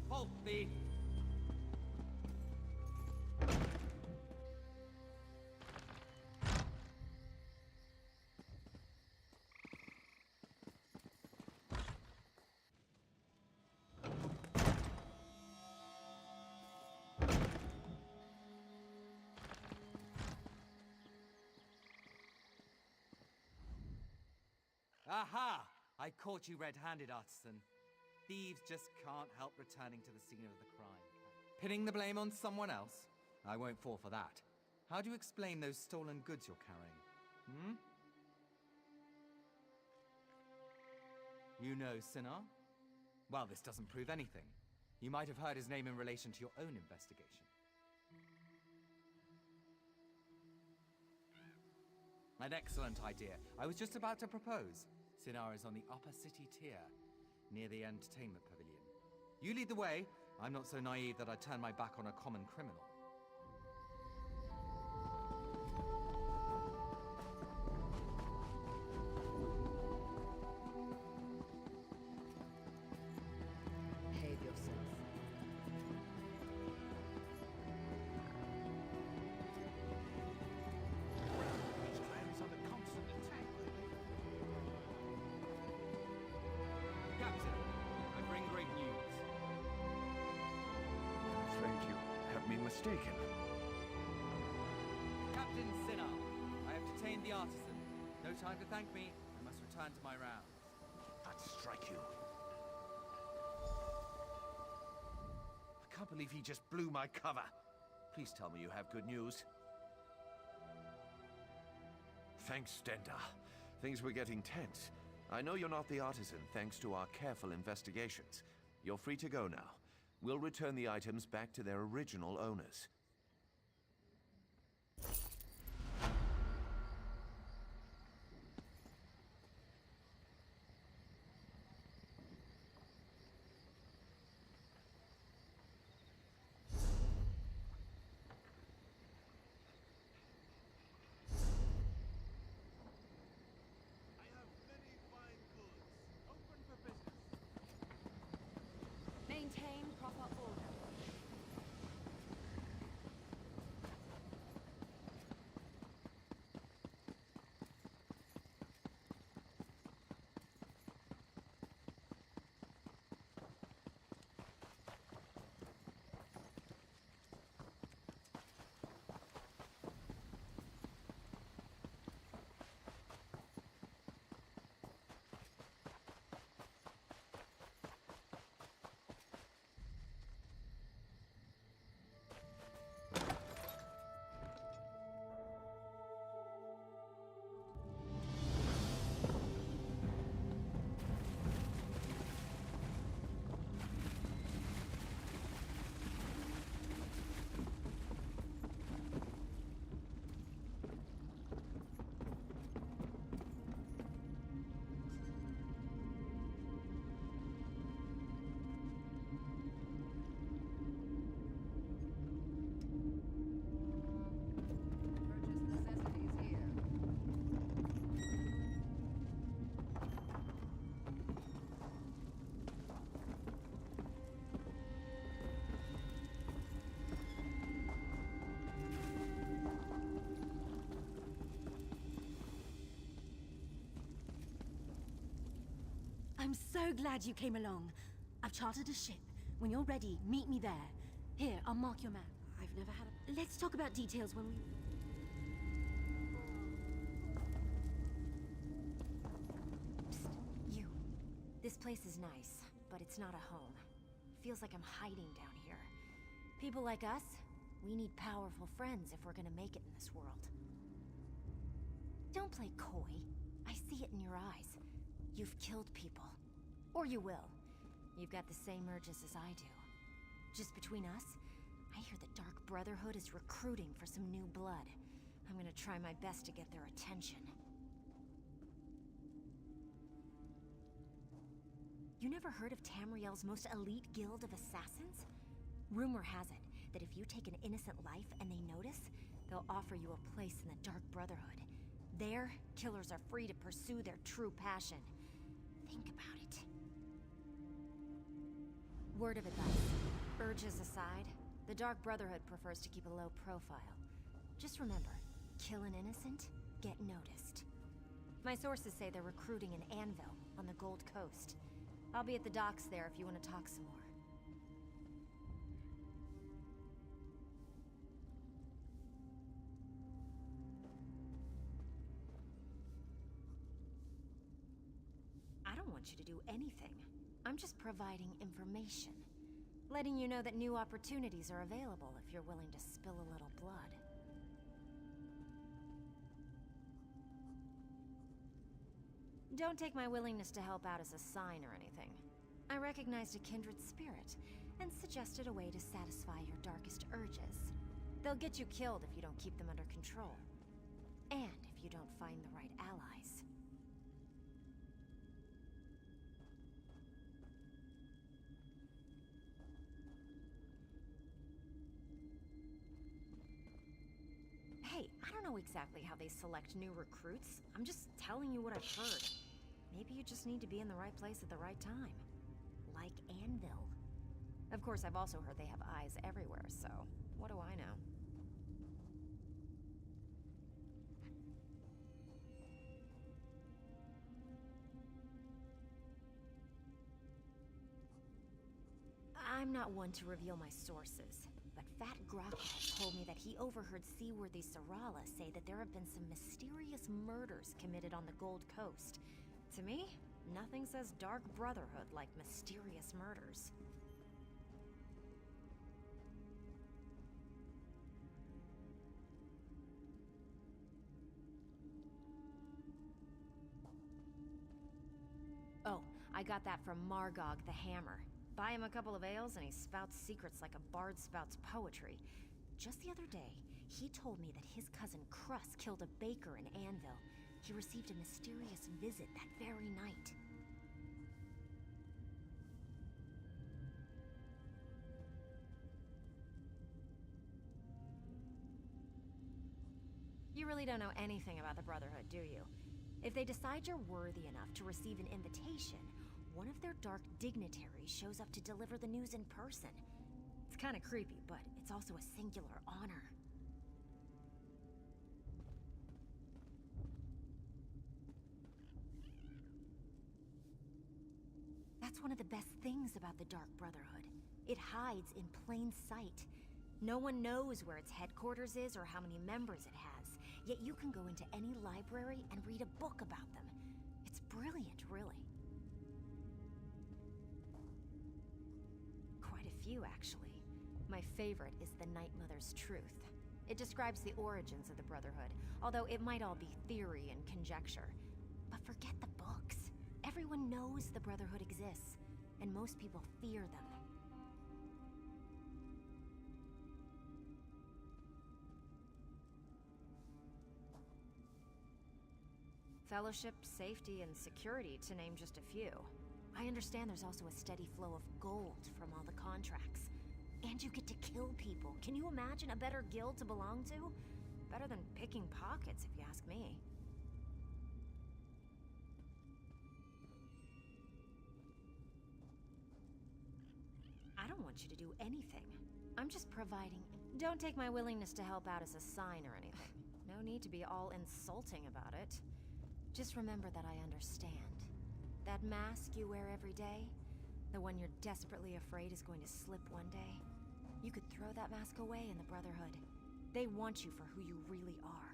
Halt thee! Aha! I caught you red-handed, artisan. Thieves just can't help returning to the scene of the crime. Pinning the blame on someone else? I won't fall for that. How do you explain those stolen goods you're carrying? Hmm? You know Sinar? Well, this doesn't prove anything. You might have heard his name in relation to your own investigation. An excellent idea. I was just about to propose. Sinar is on the upper city tier, near the entertainment pavilion. You lead the way. I'm not so naive that I'd turn my back on a common criminal. Behave yourself. These clans under constant attack. Captain, I bring great news. I'm afraid you have me mistaken. Captain Sinar, I have detained the artisan. No time to thank me. I must return to my rounds. I'd strike you. I can't believe he just blew my cover. Please tell me you have good news. Thanks, Stenda. Things were getting tense. I know you're not the artisan, thanks to our careful investigations. You're free to go now. We'll return the items back to their original owners. Maintain proper order. I'm so glad you came along. I've chartered a ship. When you're ready, meet me there. Here, I'll mark your map. I've never had a... Let's talk about details when we... Psst, you. This place is nice, but it's not a home. Feels like I'm hiding down here. People like us, we need powerful friends if we're gonna make it in this world. Don't play coy. I see it in your eyes. You've killed people. Or you will. You've got the same urges as I do. Just between us, I hear the Dark Brotherhood is recruiting for some new blood. I'm gonna try my best to get their attention. You never heard of Tamriel's most elite guild of assassins? Rumor has it that if you take an innocent life and they notice, they'll offer you a place in the Dark Brotherhood. There, killers are free to pursue their true passion. Think about it. Word of advice. Urges aside, the Dark Brotherhood prefers to keep a low profile. Just remember, kill an innocent, get noticed. My sources say they're recruiting in Anvil, on the Gold Coast. I'll be at the docks there if you want to talk some more. I don't want you to do anything. I'm just providing information. Letting you know that new opportunities are available if you're willing to spill a little blood. Don't take my willingness to help out as a sign or anything. I recognized a kindred spirit and suggested a way to satisfy your darkest urges. They'll get you killed if you don't keep them under control. And if if you don't find the right allies. Hey, I don't know exactly how they select new recruits. I'm just telling you what I've heard. Maybe you just need to be in the right place at the right time. Like Anvil. Of course, I've also heard they have eyes everywhere, so what do I know? I'm not one to reveal my sources, but Fat Grokka told me that he overheard seaworthy Sarala say that there have been some mysterious murders committed on the Gold Coast. To me, nothing says Dark Brotherhood like mysterious murders. Oh, I got that from Margog the Hammer. Buy him a couple of ales and he spouts secrets like a bard spouts poetry. Just the other day, he told me that his cousin Crus killed a baker in Anvil. He received a mysterious visit that very night. You really don't know anything about the Brotherhood, do you? If they decide you're worthy enough to receive an invitation, one of their dark dignitaries shows up to deliver the news in person. It's kind of creepy, but it's also a singular honor. That's one of the best things about the Dark Brotherhood. It hides in plain sight. No one knows where its headquarters is or how many members it has, yet you can go into any library and read a book about them. It's brilliant, really. Quite a few, actually. My favorite is The Night Mother's Truth. It describes the origins of the Brotherhood, although it might all be theory and conjecture. But forget the books. Everyone knows the Brotherhood exists, and most people fear them. Fellowship, safety, and security, to name just a few. I understand there's also a steady flow of gold from all the contracts. And you get to kill people. Can you imagine a better guild to belong to? Better than picking pockets, if you ask me. I don't want you to do anything. I'm just providing... Don't take my willingness to help out as a sign or anything. No need to be all insulting about it. Just remember that I understand. That mask you wear every day, the one you're desperately afraid is going to slip one day, you could throw that mask away in the Brotherhood. They want you for who you really are.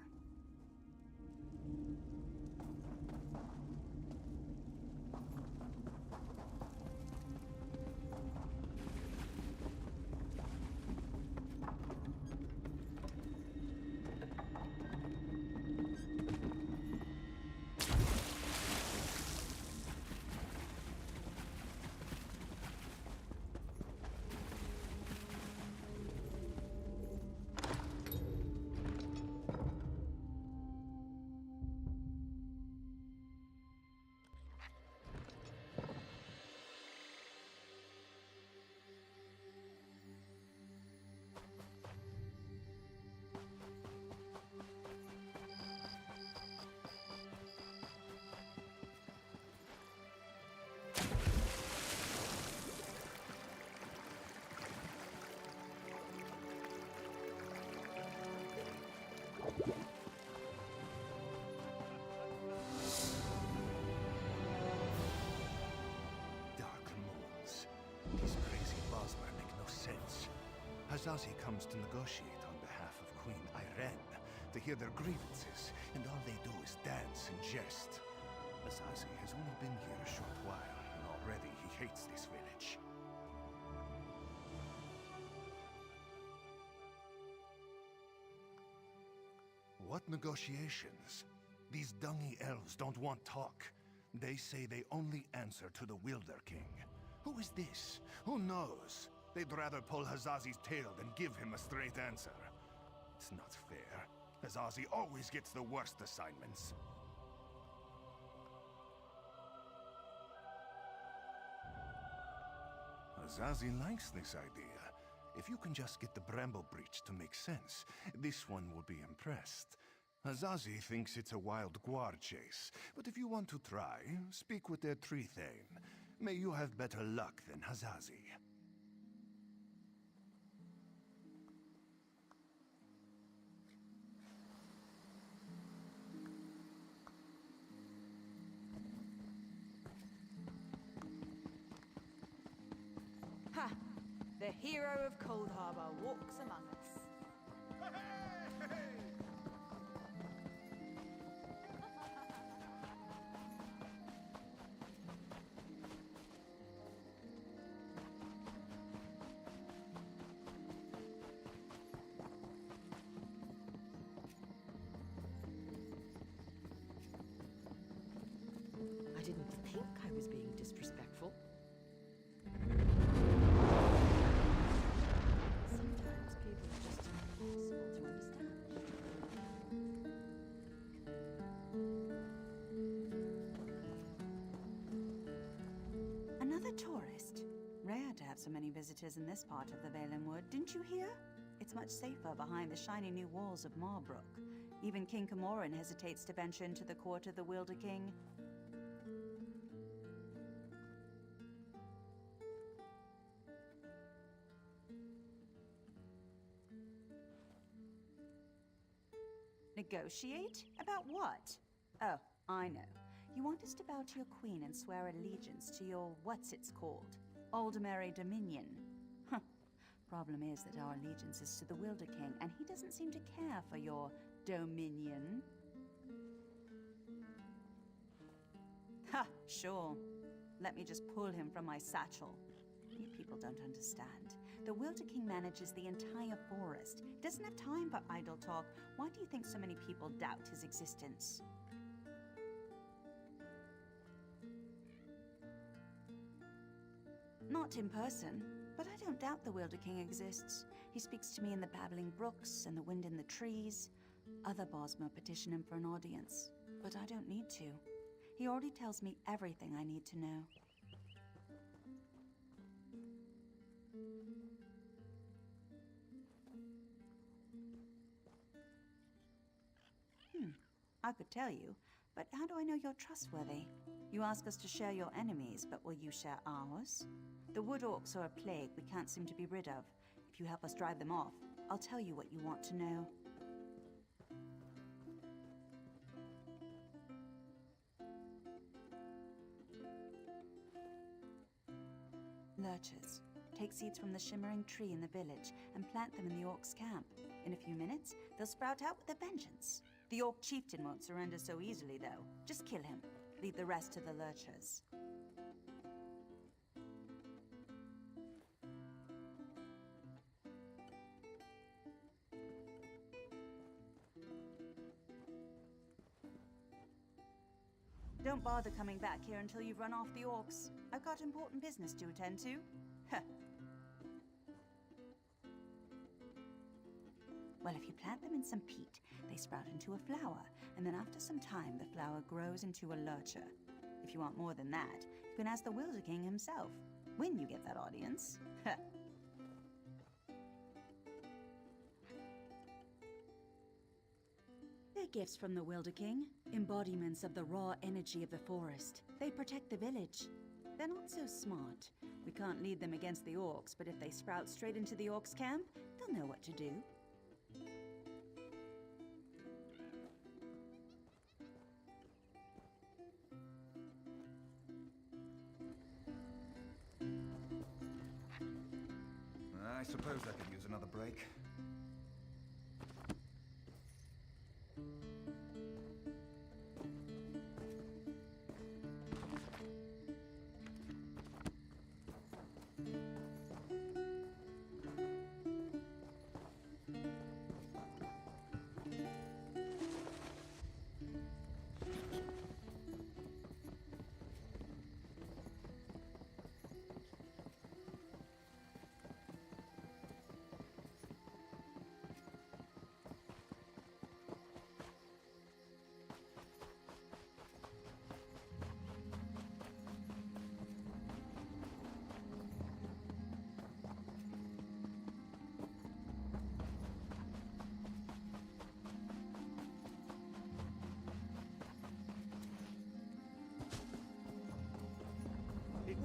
Hazazi comes to negotiate on behalf of Queen Irene, to hear their grievances, and all they do is dance and jest. Hazazi has only been here a short while, and already he hates this village. What negotiations? These dungy elves don't want talk. They say they only answer to the Wilder King. Who is this? Who knows? They'd rather pull Hazazi's tail than give him a straight answer. It's not fair. Hazazi always gets the worst assignments. Hazazi likes this idea. If you can just get the Bramble Breach to make sense, this one will be impressed. Hazazi thinks it's a wild guard chase, but if you want to try, speak with their tree thane. May you have better luck than Hazazi. Ha! The hero of Cold Harbor walks among us. I didn't think I was being disrespectful. Sometimes people are just impossible to understand. Another tourist. Rare to have so many visitors in this part of the Valen Wood, didn't you hear? It's much safer behind the shiny new walls of Marbrook. Even King Camoran hesitates to venture into the court of the Wilder King. Negotiate? About what? Oh, I know. You want us to bow to your queen and swear allegiance to your what's-it's-called? Aldemary Dominion. Huh. Problem is that our allegiance is to the Wilder King, and he doesn't seem to care for your dominion. Ha! Sure. Let me just pull him from my satchel. You people don't understand. The Wilder King manages the entire forest. He doesn't have time for idle talk. Why do you think so many people doubt his existence? Not in person, but I don't doubt the Wilder King exists. He speaks to me in the babbling brooks and the wind in the trees. Other Bosmer petition him for an audience, but I don't need to. He already tells me everything I need to know. I could tell you, but how do I know you're trustworthy? You ask us to share your enemies, but will you share ours? The wood orcs are a plague we can't seem to be rid of. If you help us drive them off, I'll tell you what you want to know. Lurchers. Take seeds from the shimmering tree in the village and plant them in the orcs' camp. In a few minutes, they'll sprout out with a vengeance. The orc chieftain won't surrender so easily, though. Just kill him. Leave the rest to the lurchers. Don't bother coming back here until you've run off the orcs. I've got important business to attend to. Huh. Well, if you plant them in some peat, they sprout into a flower, and then after some time, the flower grows into a lurcher. If you want more than that, you can ask the Wilder King himself, when you get that audience. They're gifts from the Wilder King, embodiments of the raw energy of the forest. They protect the village. They're not so smart. We can't lead them against the orcs, but if they sprout straight into the orcs' camp, they'll know what to do. I suppose I could use another break.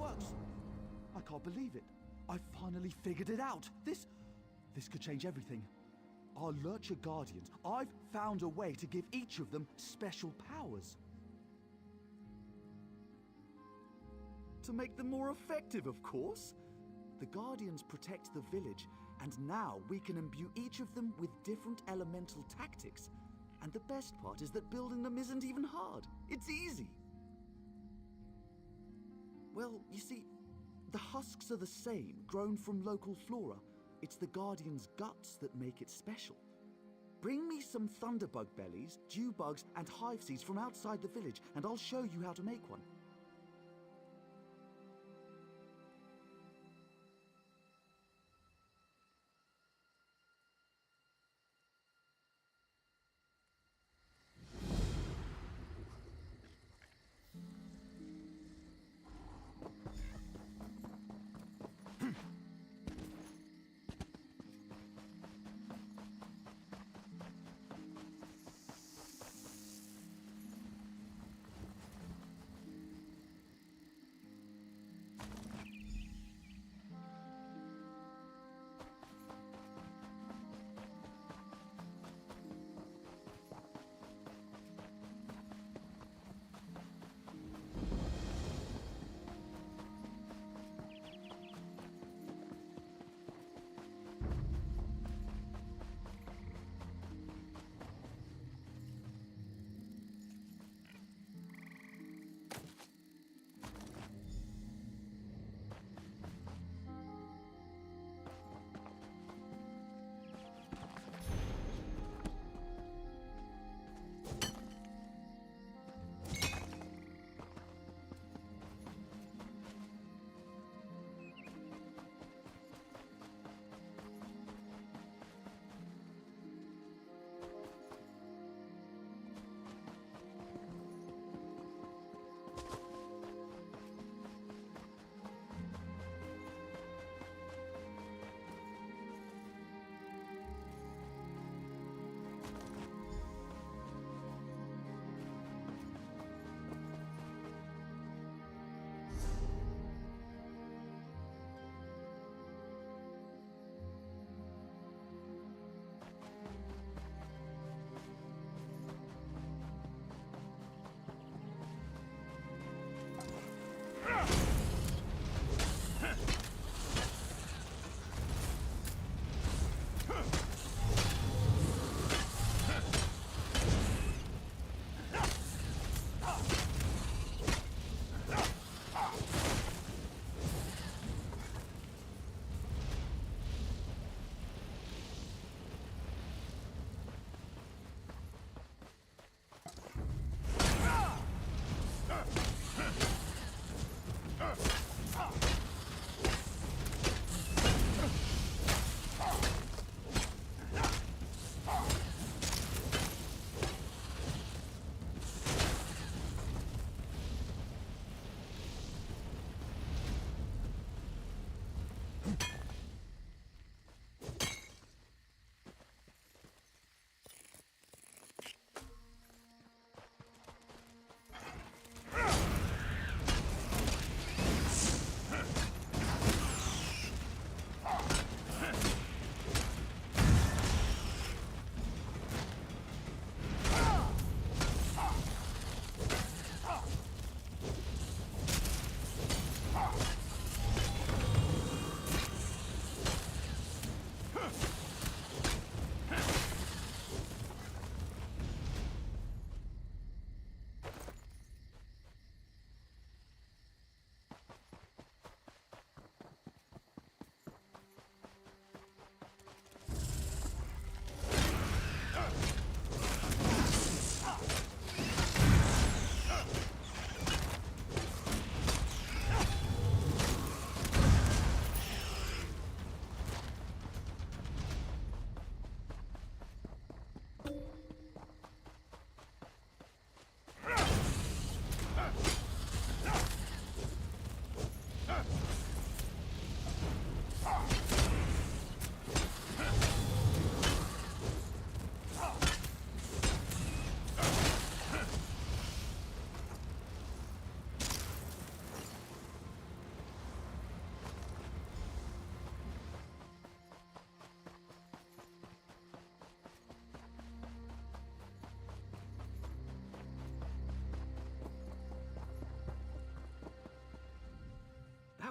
works. I can't believe it. I finally figured it out. This could change everything. Our Lurcher Guardians, I've found a way to give each of them special powers. To make them more effective, of course. The Guardians protect the village, and now we can imbue each of them with different elemental tactics. And the best part is that building them isn't even hard. It's easy. Well, you see, the husks are the same, grown from local flora. It's the Guardian's guts that make it special. Bring me some thunderbug bellies, dew bugs, and hive seeds from outside the village, and I'll show you how to make one.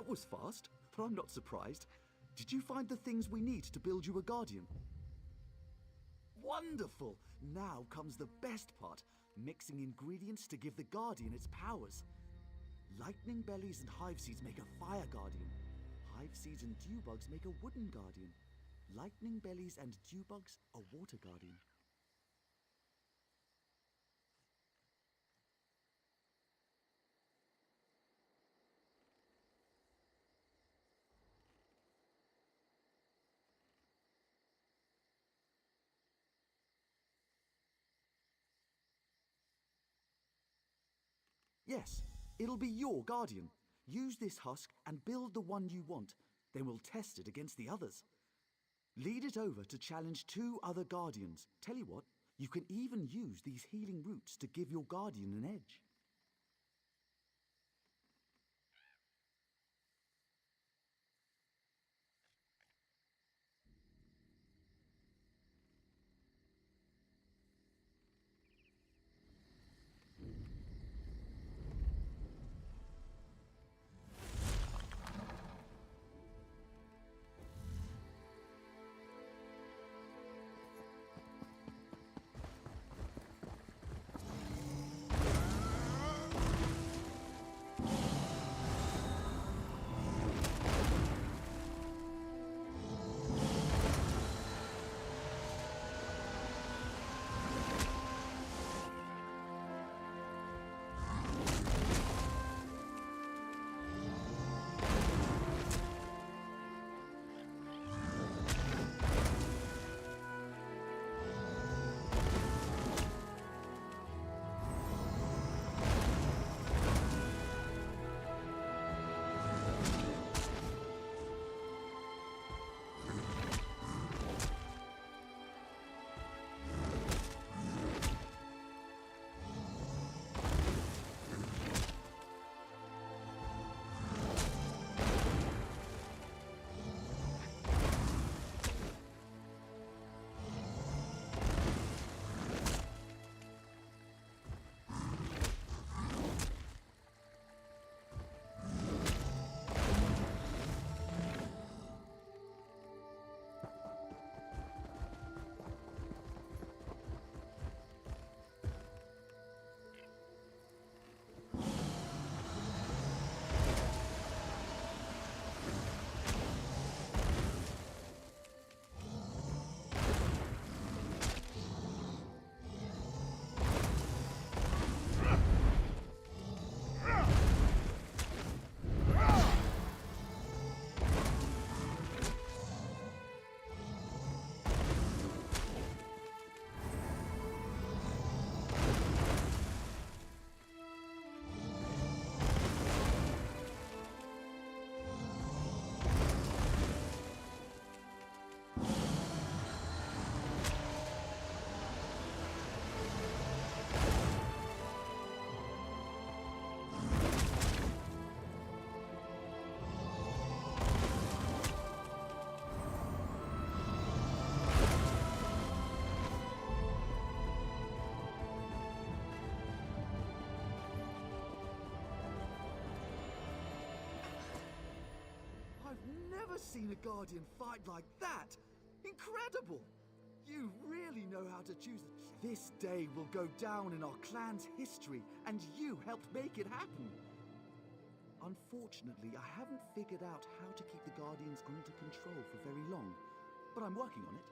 That was fast, but I'm not surprised. Did you find the things we need to build you a guardian? Wonderful! Now comes the best part, mixing ingredients to give the guardian its powers. Lightning bellies and hive seeds make a fire guardian. Hive seeds and dew bugs make a wooden guardian. Lightning bellies and dew bugs a water guardian. Yes, it'll be your guardian. Use this husk and build the one you want. Then we'll test it against the others. Lead it over to challenge 2 other guardians. Tell you what, you can even use these healing roots to give your guardian an edge. Seen a guardian fight like that! Incredible! You really know how to choose. This day will go down in our clan's history, and you helped make it happen. Unfortunately, I haven't figured out how to keep the guardians under control for very long, but I'm working on it.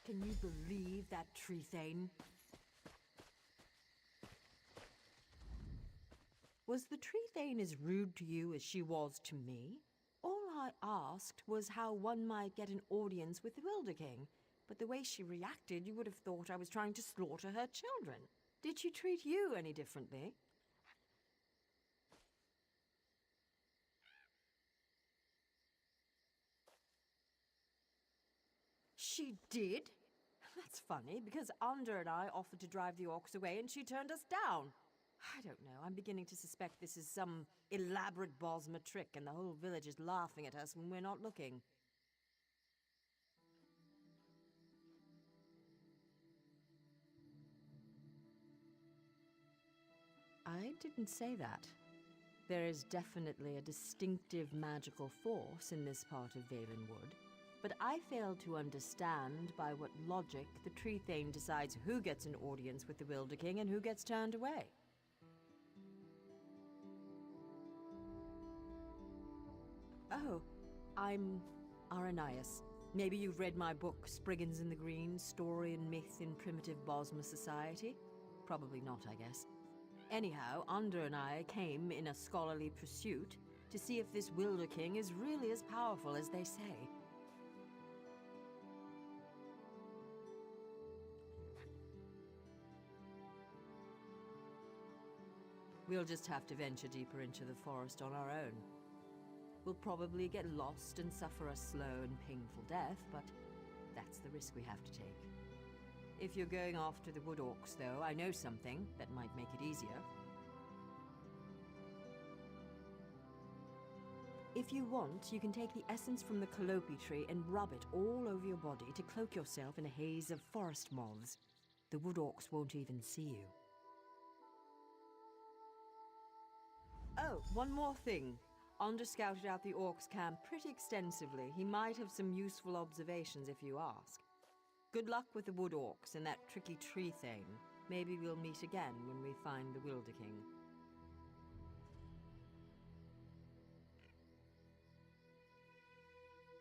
Can you believe that tree thane? Was the tree thane as rude to you as she was to me? All I asked was how one might get an audience with the Wilder King, but the way she reacted, you would have thought I was trying to slaughter her children. Did she treat you any differently? She did? That's funny, because Under and I offered to drive the orcs away and she turned us down. I don't know, I'm beginning to suspect this is some elaborate Bosma trick and the whole village is laughing at us when we're not looking. I didn't say that. There is definitely a distinctive magical force in this part of Valenwood, but I fail to understand by what logic the Tree Thane decides who gets an audience with the Wilder King and who gets turned away. Oh, I'm Aranias. Maybe you've read my book, Spriggans in the Green, Story and Myth in Primitive Bosma Society? Probably not, I guess. Anyhow, Under and I came in a scholarly pursuit to see if this Wilder King is really as powerful as they say. We'll just have to venture deeper into the forest on our own. We'll probably get lost and suffer a slow and painful death, but that's the risk we have to take. If you're going after the wood orcs, though, I know something that might make it easier. If you want, you can take the essence from the calope tree and rub it all over your body to cloak yourself in a haze of forest moths. The wood orcs won't even see you. Oh, one more thing. Under scouted out the orcs' camp pretty extensively. He might have some useful observations if you ask. Good luck with the wood orcs and that tricky tree thing. Maybe we'll meet again when we find the Wilder King.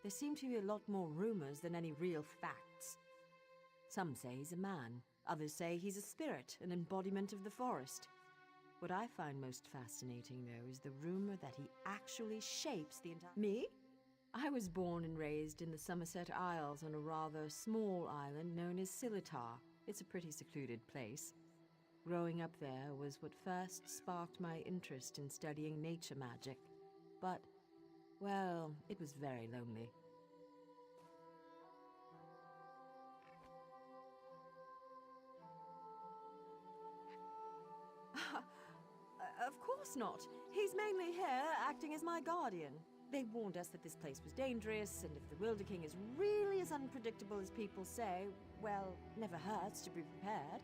There seem to be a lot more rumors than any real facts. Some say he's a man. Others say he's a spirit, an embodiment of the forest. What I find most fascinating, though, is the rumor that he actually shapes the entire— Me? I was born and raised in the Somerset Isles on a rather small island known as Silitar. It's a pretty secluded place. Growing up there was what first sparked my interest in studying nature magic. But, well, it was very lonely. Of course not. He's mainly here, acting as my guardian. They warned us that this place was dangerous, and if the Wilder King is really as unpredictable as people say, well, never hurts to be prepared.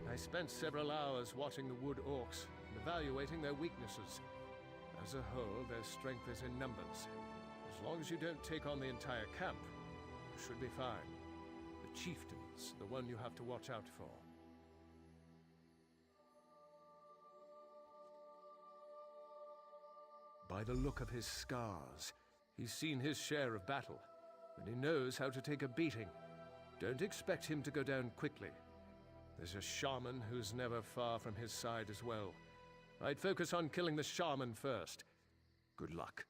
I spent several hours watching the wood orcs and evaluating their weaknesses. As a whole, their strength is in numbers. As long as you don't take on the entire camp, you should be fine. The chieftain's the one you have to watch out for. By the look of his scars, he's seen his share of battle, and he knows how to take a beating. Don't expect him to go down quickly. There's a shaman who's never far from his side as well. I'd focus on killing the shaman first. Good luck.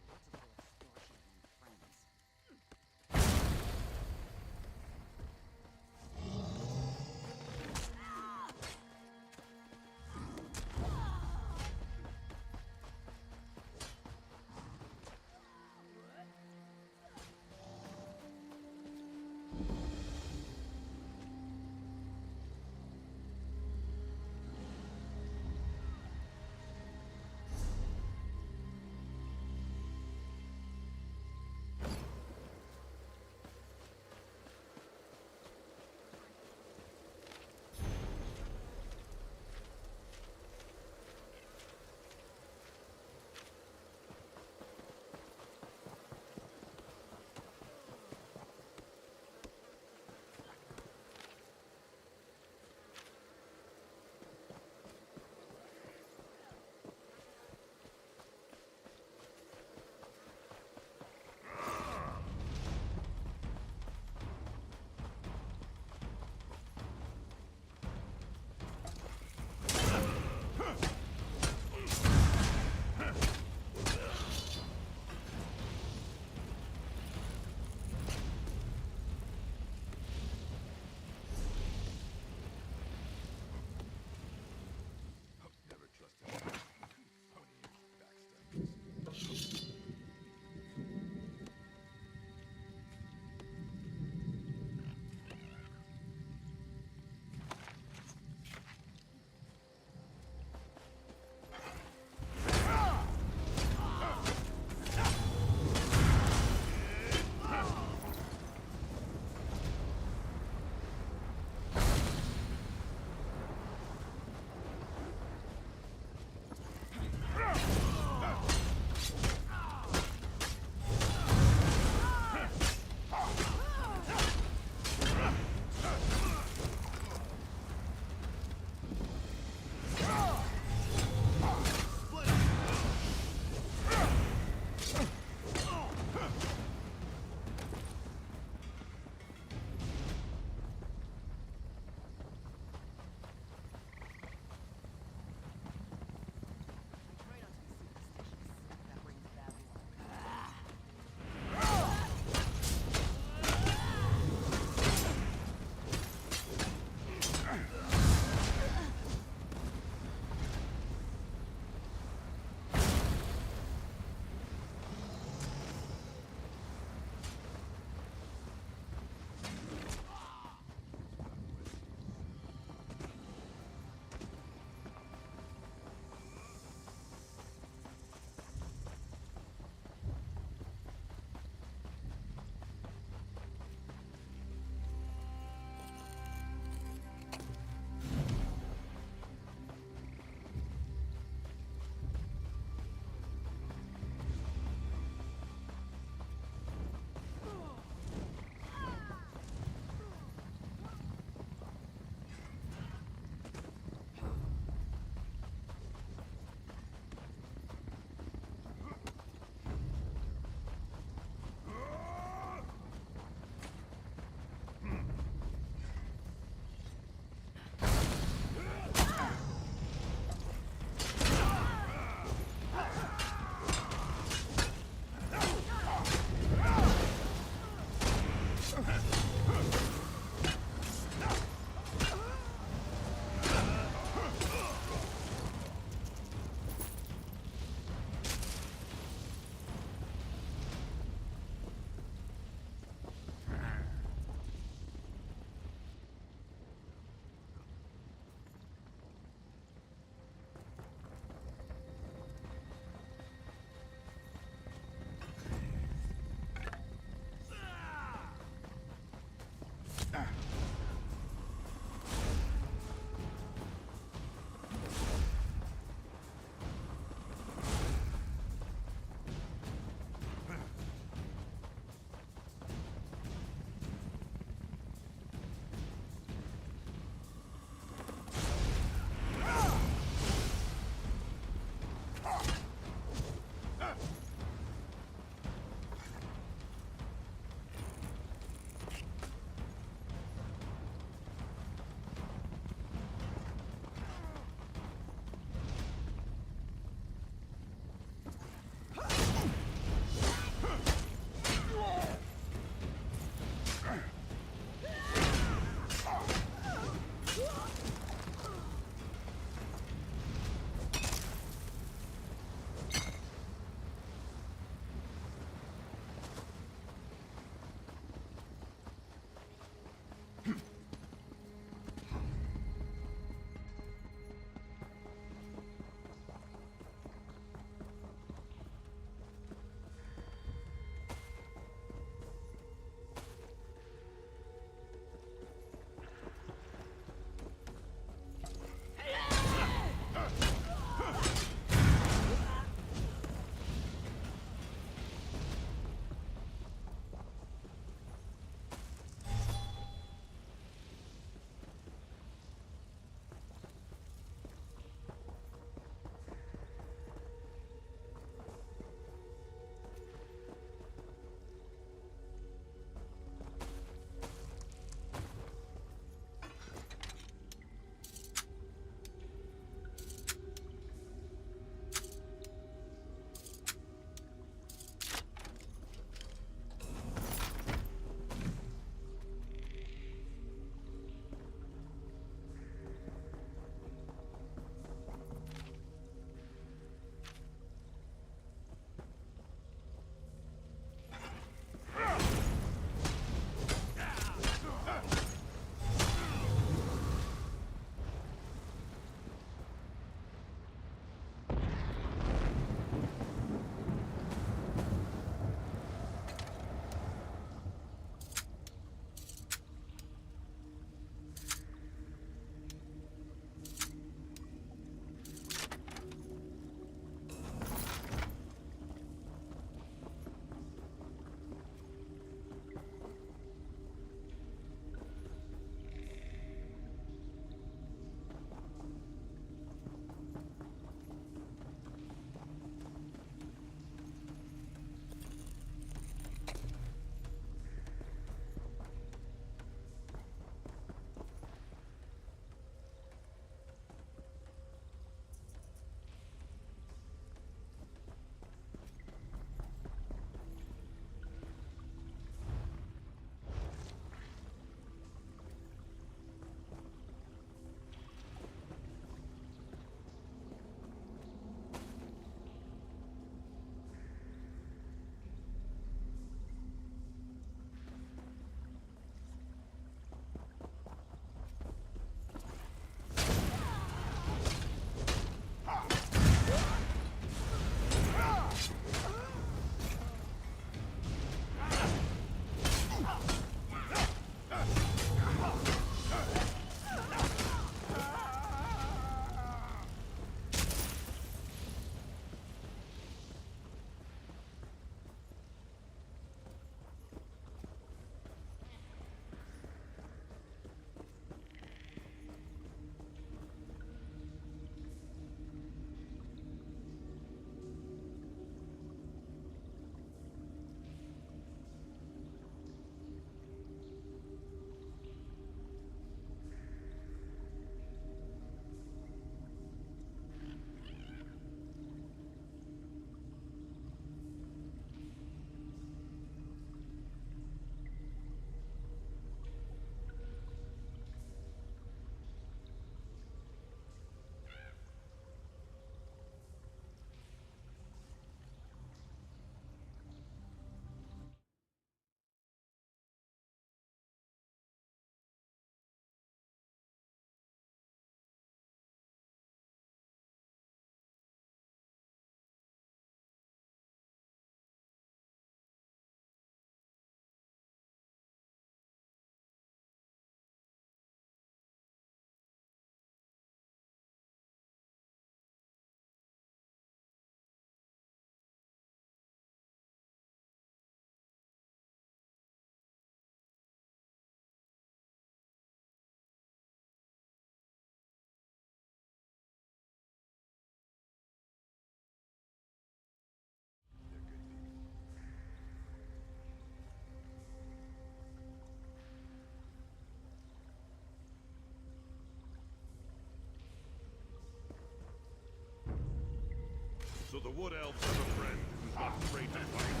The wood elves have a friend who's not afraid to fight.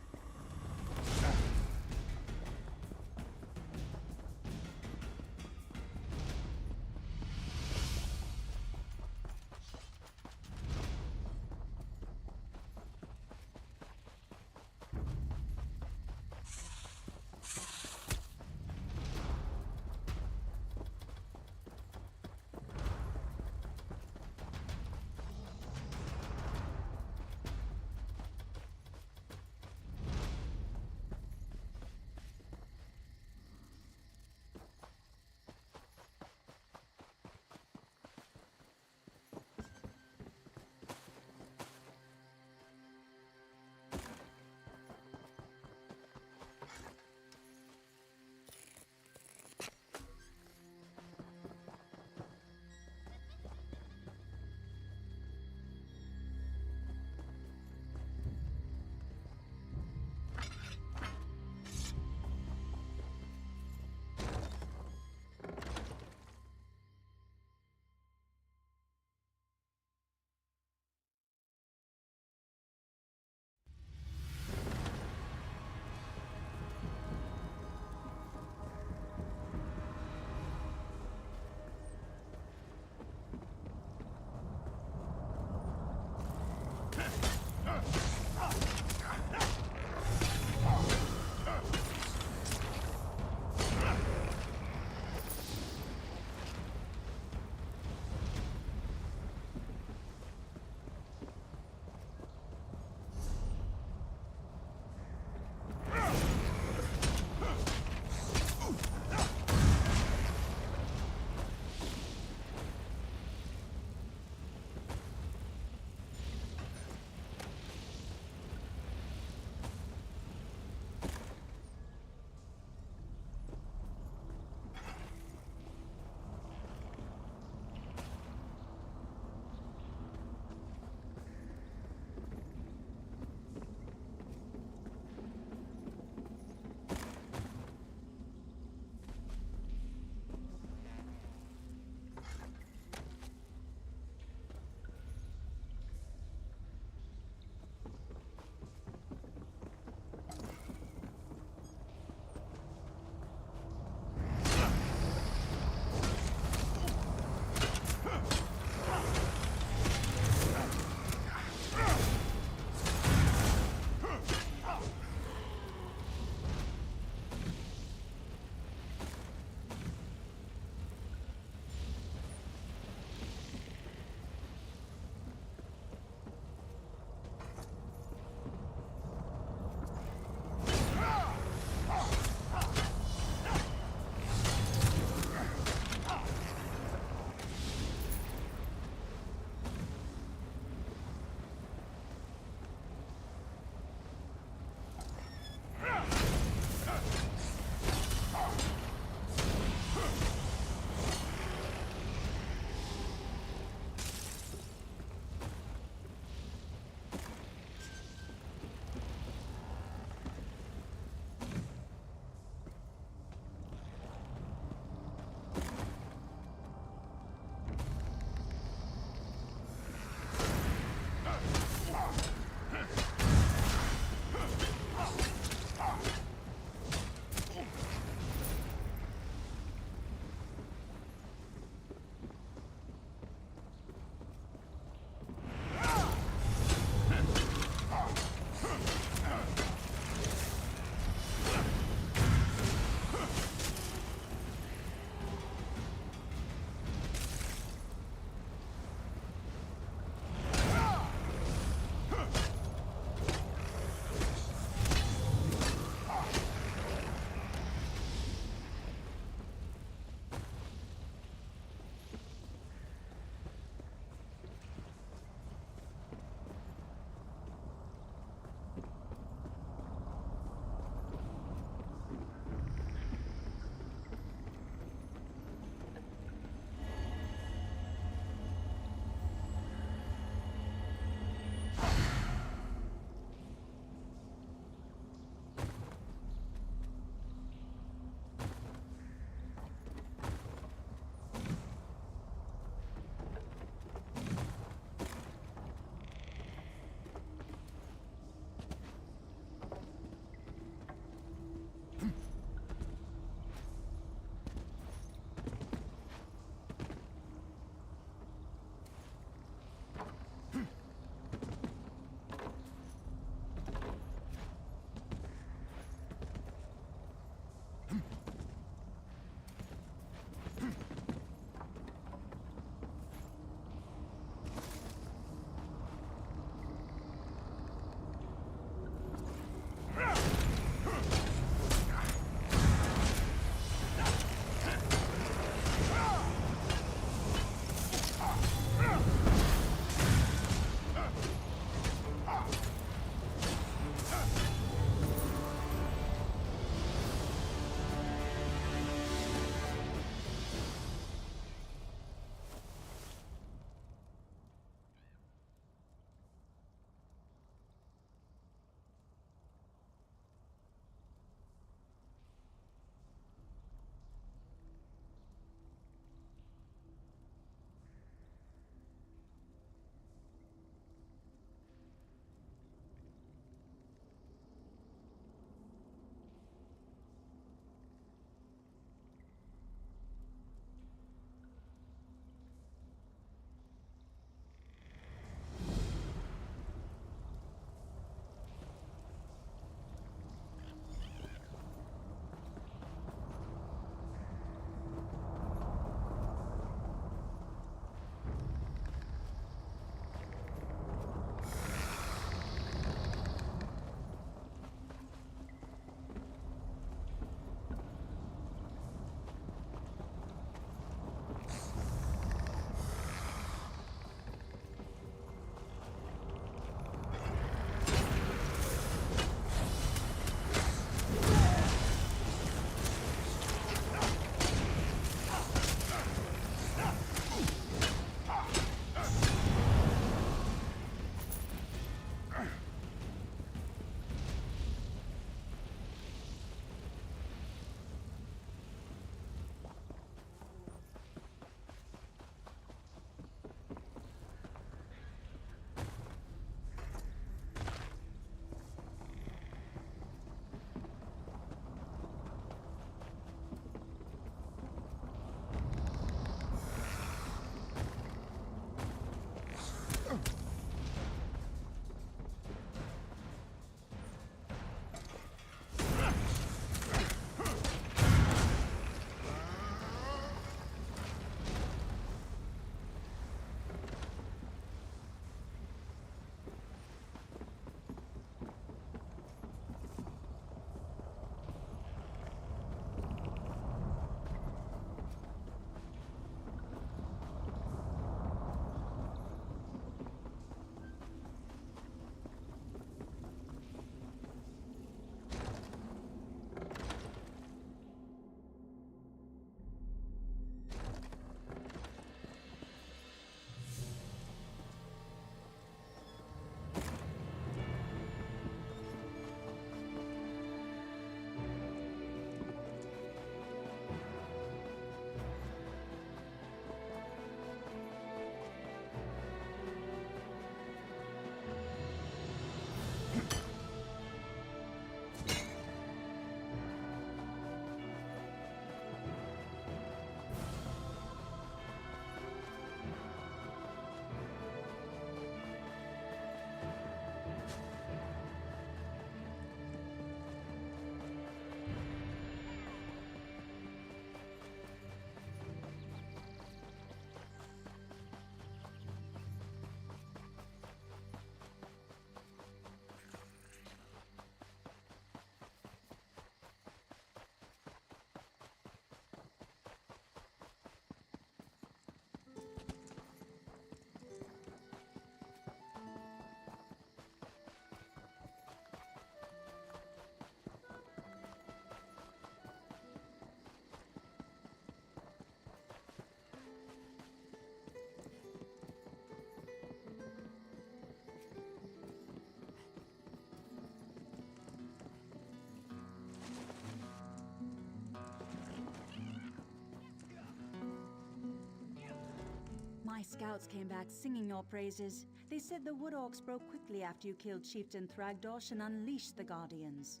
My scouts came back singing your praises. They said the Wood Orcs broke quickly after you killed Chieftain Thragdosh and unleashed the Guardians.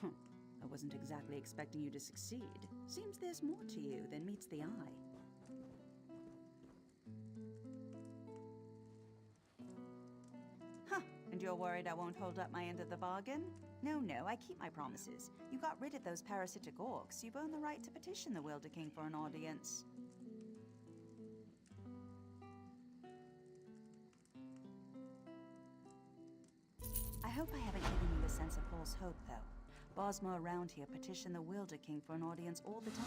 I wasn't exactly expecting you to succeed. Seems there's more to you than meets the eye. Huh, and you're worried I won't hold up my end of the bargain? No, I keep my promises. You got rid of those parasitic orcs. You've earned the right to petition the Wilder King for an audience. I hope I haven't given you a sense of false hope, though. Bosma around here petition the Wilder King for an audience all the time,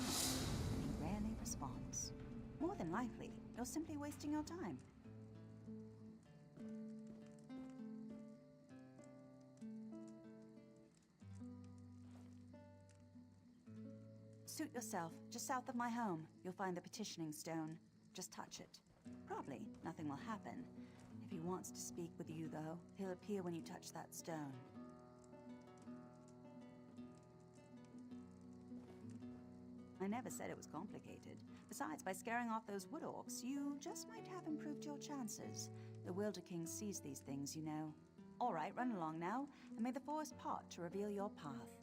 and he rarely responds. More than likely, you're simply wasting your time. Suit yourself. Just south of my home, you'll find the petitioning stone. Just touch it. Probably nothing will happen. If he wants to speak with you, though, he'll appear when you touch that stone. I never said it was complicated. Besides, by scaring off those wood orcs, you just might have improved your chances. The Wilder King sees these things, you know. All right, run along now, and may the forest part to reveal your path.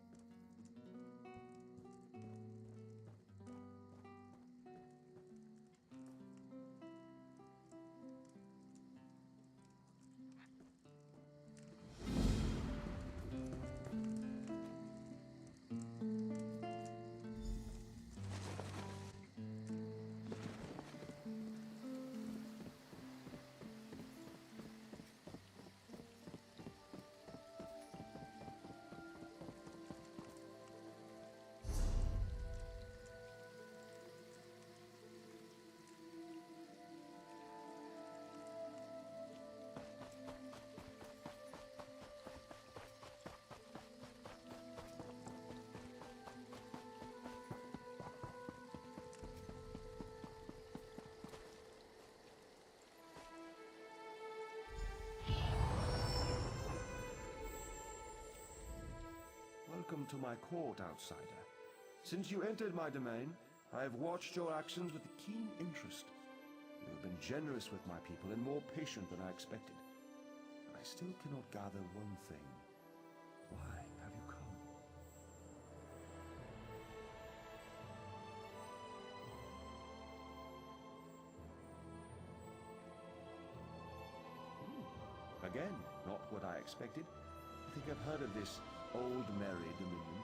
Welcome to my court, outsider. Since you entered my domain, I have watched your actions with keen interest. You have been generous with my people and more patient than I expected. I still cannot gather one thing. Why have you come? Again, not what I expected. I think I've heard of this old merry dominion,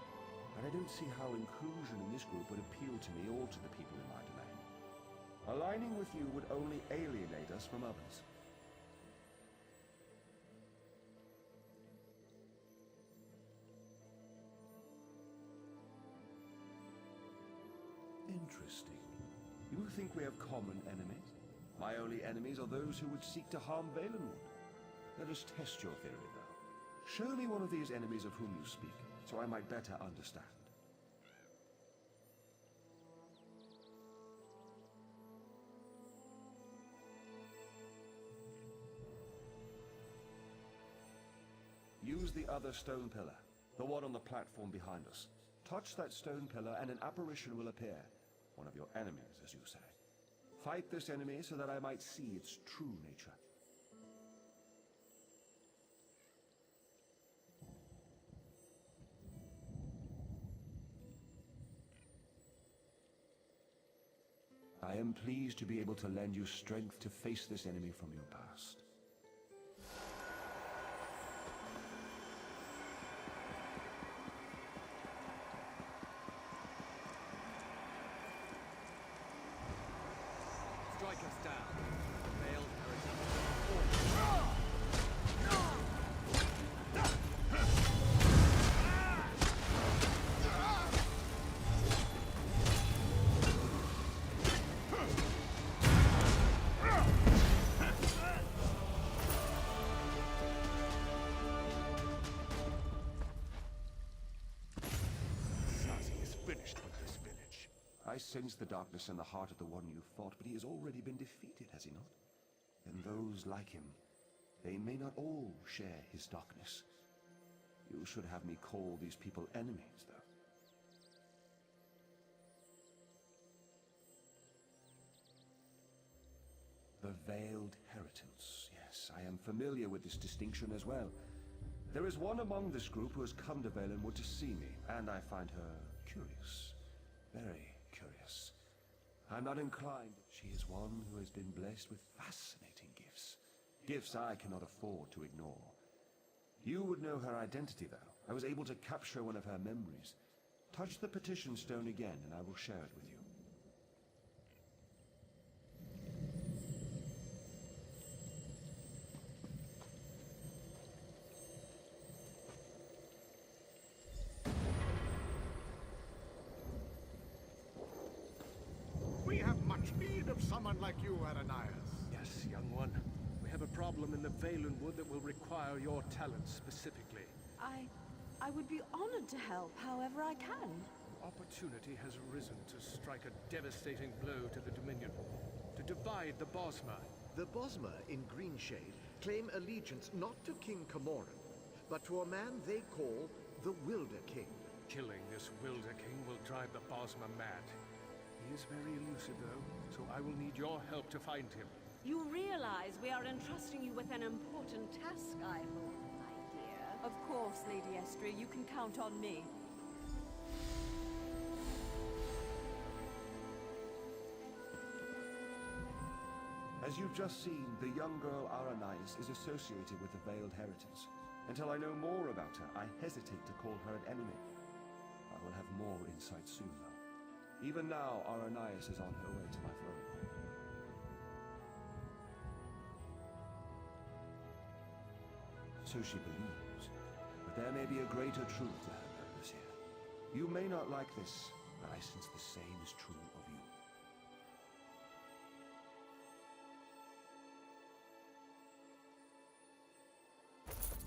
and I don't see how inclusion in this group would appeal to me or to the people in my domain. Aligning with you would only alienate us from others. Interesting. You think we have common enemies? My only enemies are those who would seek to harm Valenwood. Let us test your theory, though. Show me one of these enemies of whom you speak, so I might better understand. Use the other stone pillar, the one on the platform behind us. Touch that stone pillar and an apparition will appear. One of your enemies, as you say. Fight this enemy so that I might see its true nature. I am pleased to be able to lend you strength to face this enemy from your past. Strike us down. Failed I sense the darkness in the heart of the one you fought, but he has already been defeated, has he not? And those like him, they may not all share his darkness. You should have me call these people enemies, though. veiled heritance. Yes, I am familiar with this distinction as well. There is one among this group who has come to Valenwood to see me, and I find her curious. Very curious. I'm not inclined. She is one who has been blessed with fascinating gifts. Gifts I cannot afford to ignore. You would know her identity, though. I was able to capture one of her memories. Touch the petition stone again, and I will share it with you. We have much need of someone like you, Ananias. Yes, young one. We have a problem in the Valenwood that will require your talents specifically. I would be honored to help however I can. Opportunity has arisen to strike a devastating blow to the Dominion, to divide the Bosma. The Bosma in Greenshade claim allegiance not to King Camoran, but to a man they call the Wilder King. Killing this Wilder King will drive the Bosma mad. He is very elusive, though, so I will need your help to find him. You realize we are entrusting you with an important task, I hope, my dear. Of course, Lady Estria, you can count on me. As you've just seen, the young girl Aranias is associated with the Veiled Heritance. Until I know more about her, I hesitate to call her an enemy. I will have more insight soon, though. Even now, Aranias is on her way to my throne. So she believes, but there may be a greater truth to her purpose here. You may not like this, but I sense the same is true of you.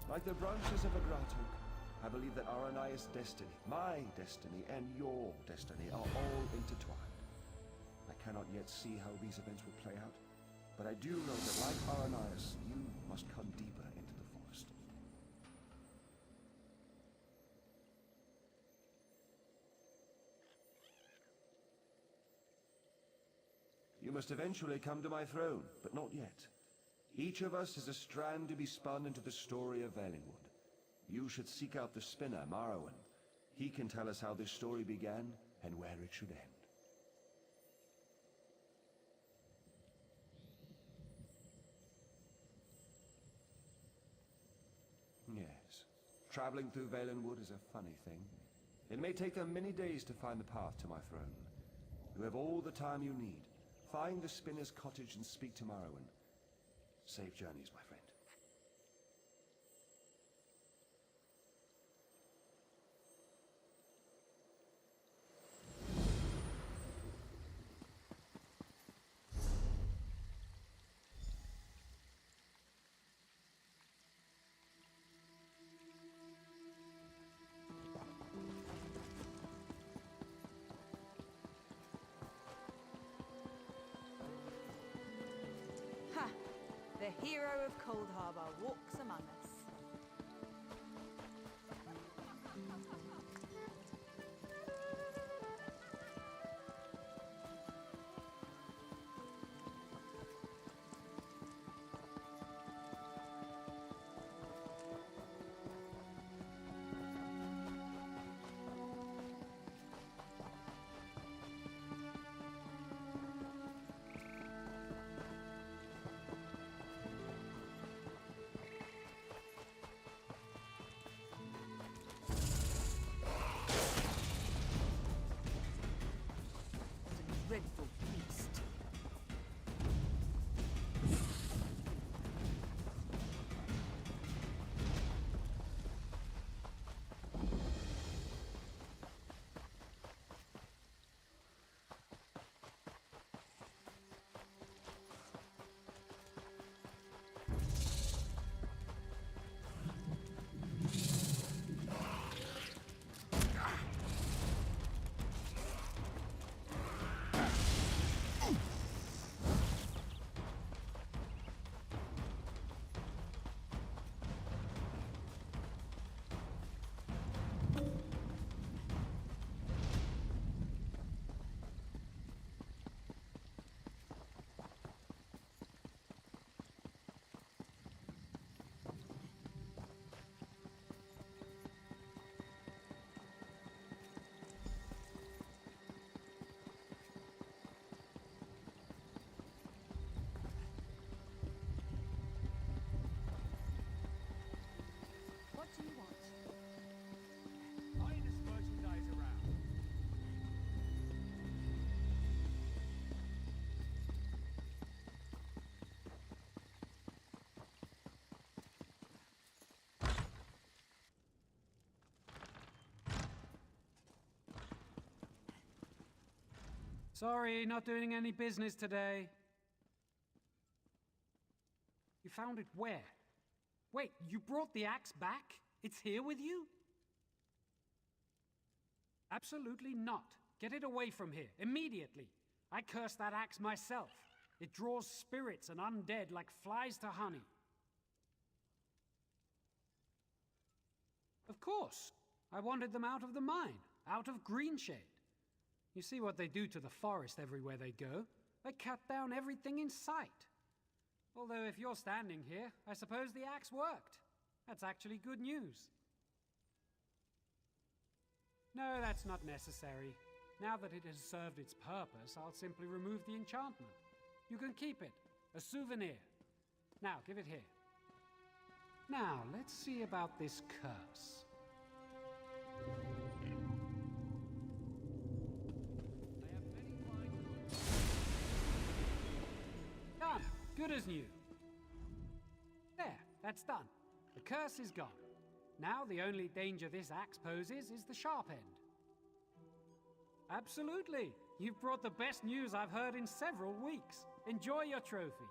Like the branches of a grotto, I believe that Aranias' destiny, my destiny, and your destiny are all intertwined. I cannot yet see how these events will play out, but I do know that like Aranias, you must come deeper into the forest. You must eventually come to my throne, but not yet. Each of us is a strand to be spun into the story of Valenwood. You should seek out the spinner, Marrowan. He can tell us how this story began and where it should end. Yes, traveling through Valenwood is a funny thing. It may take them many days to find the path to my throne. You have all the time you need. Find the spinner's cottage and speak to Marrowan. Safe journeys, my friend. The hero of Cold Harbor walks among us. Sorry, not doing any business today. You found it where? Wait, you brought the axe back? It's here with you? Absolutely not. Get it away from here, immediately. I cursed that axe myself. It draws spirits and undead like flies to honey. Of course. I wanted them out of the mine, out of Greenshade. You see what they do to the forest everywhere they go? They cut down everything in sight. Although if you're standing here, I suppose the axe worked. That's actually good news. No, that's not necessary. Now that it has served its purpose, I'll simply remove the enchantment. You can keep it. A souvenir. Now, give it here. Now, let's see about this curse. Done. Good as new. There, that's done. The curse is gone. Now the only danger this axe poses is the sharp end. Absolutely. You've brought the best news I've heard in several weeks. Enjoy your trophy.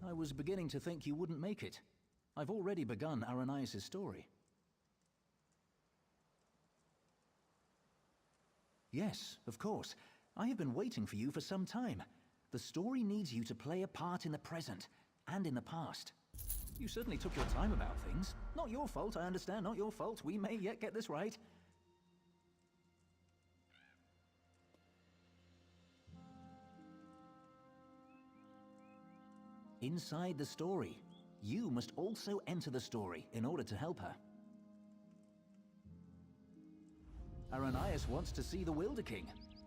I was beginning to think you wouldn't make it. I've already begun Aranias' story. Yes, of course. I have been waiting for you for some time. The story needs you to play a part in the present and in the past. You certainly took your time about things. Not your fault, I understand, not your fault. We may yet get this right. Inside the story, you must also enter the story in order to help her. Aranias wants to see the Wilder King.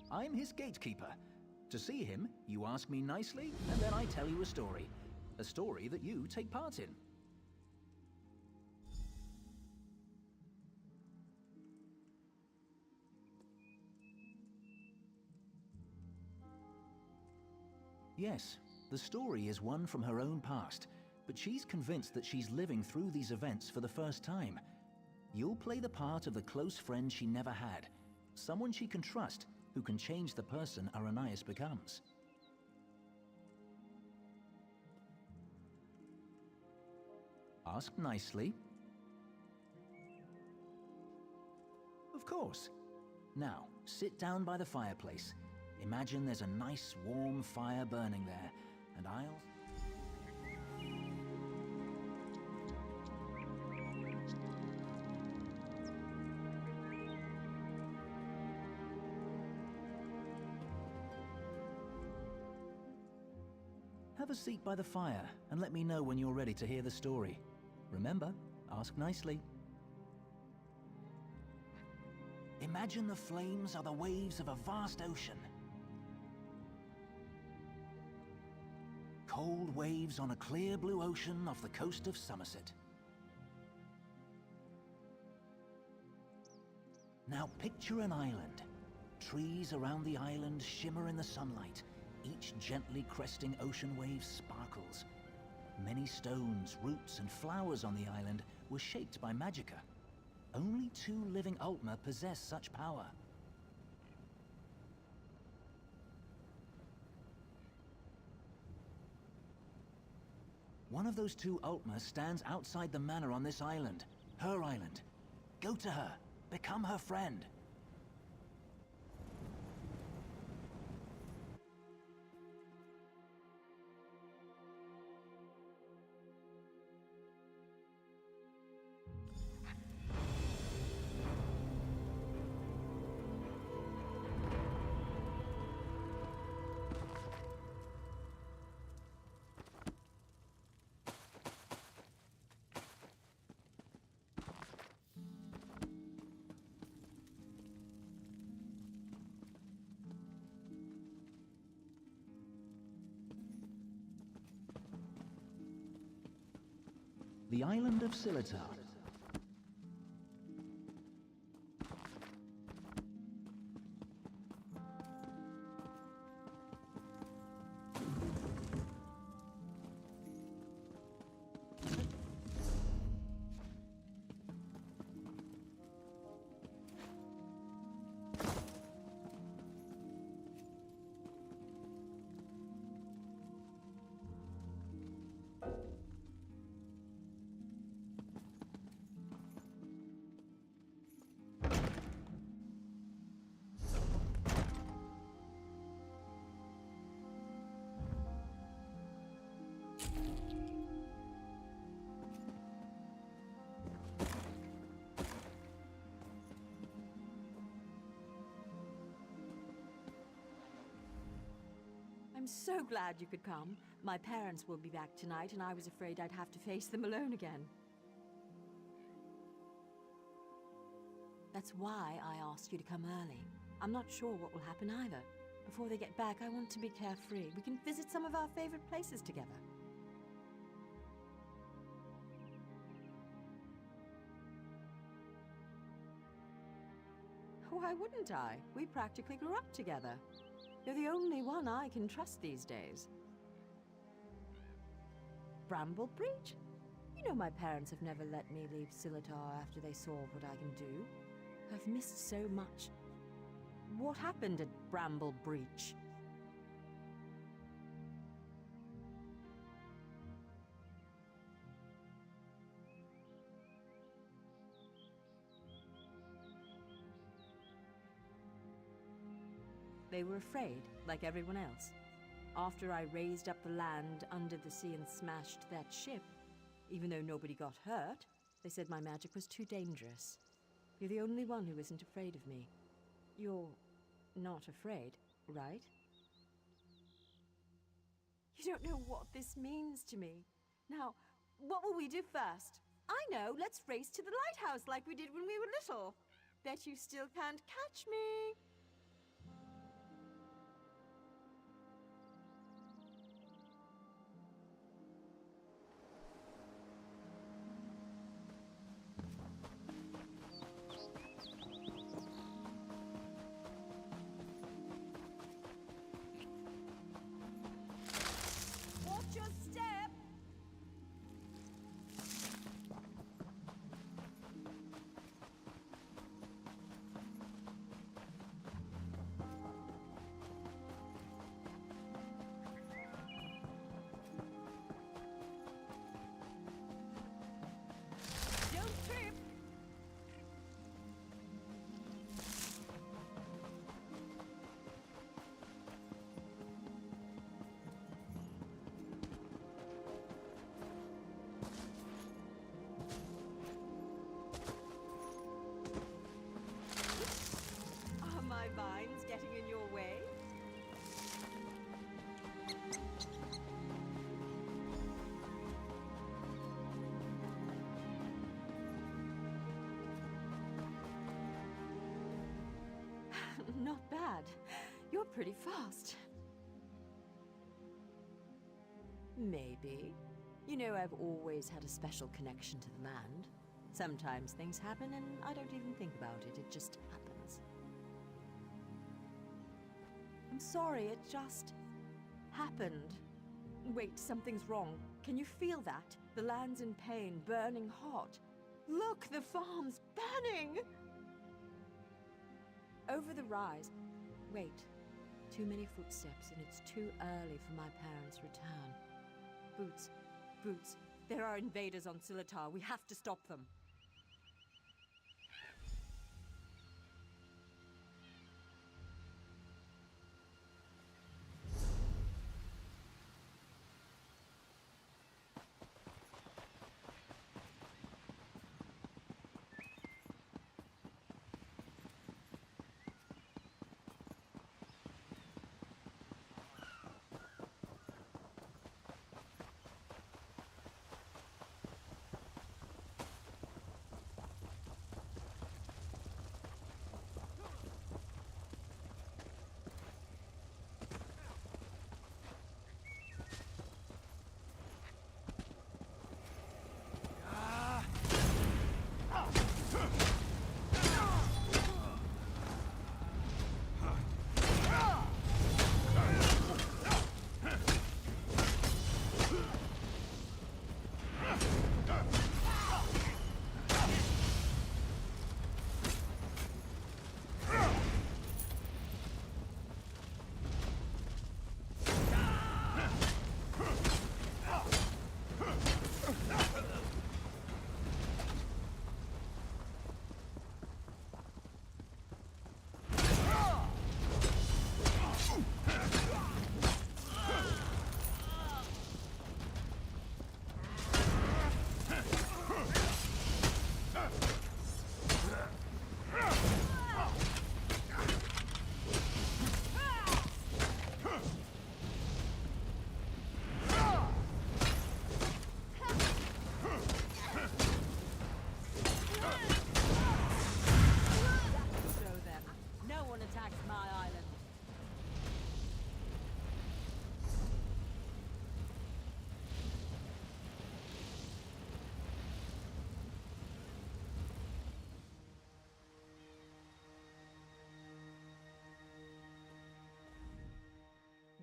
I'm his gatekeeper. To see him, you ask me nicely, and then I tell you a story. A story that you take part in. Yes, the story is one from her own past, but she's convinced that she's living through these events for the first time. You'll play the part of the close friend she never had, someone she can trust, who can change the person Aranias becomes. Ask nicely. Of course. Now, sit down by the fireplace. Imagine there's a nice warm fire burning there, and I'll... Have a seat by the fire, and let me know when you're ready to hear the story. Remember, ask nicely. Imagine the flames are the waves of a vast ocean. Cold waves on a clear blue ocean off the coast of Somerset. Now picture an island. Trees around the island shimmer in the sunlight. Each gently cresting ocean wave sparkles. Many stones, roots, and flowers on the island were shaped by magicka. Only 2 living Altmer possess such power. One of those 2 Altmer stands outside the manor on this island, her island. Go to her, become her friend. The island of Silitar. I'm so glad you could come. My parents will be back tonight, and I was afraid I'd have to face them alone again. That's why I asked you to come early. I'm not sure what will happen either. Before they get back, I want to be carefree. We can visit some of our favorite places together. Why wouldn't I? We practically grew up together. You're the only one I can trust these days. Bramblebreach? You know my parents have never let me leave Silitar after they saw what I can do. I've missed so much. What happened at Bramblebreach? They were afraid, like everyone else. After I raised up the land under the sea and smashed that ship, even though nobody got hurt, they said my magic was too dangerous. You're the only one who isn't afraid of me. You're not afraid, right? You don't know what this means to me. Now, what will we do first? I know, let's race to the lighthouse like we did when we were little. Bet you still can't catch me. Vines getting in your way? Not bad. You're pretty fast. Maybe. You know, I've always had a special connection to the land. Sometimes things happen and I don't even think about it. It just happens. I'm sorry, it just happened. Wait, something's wrong. Can you feel that? The land's in pain, burning hot. Look, the farm's burning! Over the rise. Wait, too many footsteps and it's too early for my parents' return. Boots, Boots, there are invaders on Silitar. We have to stop them.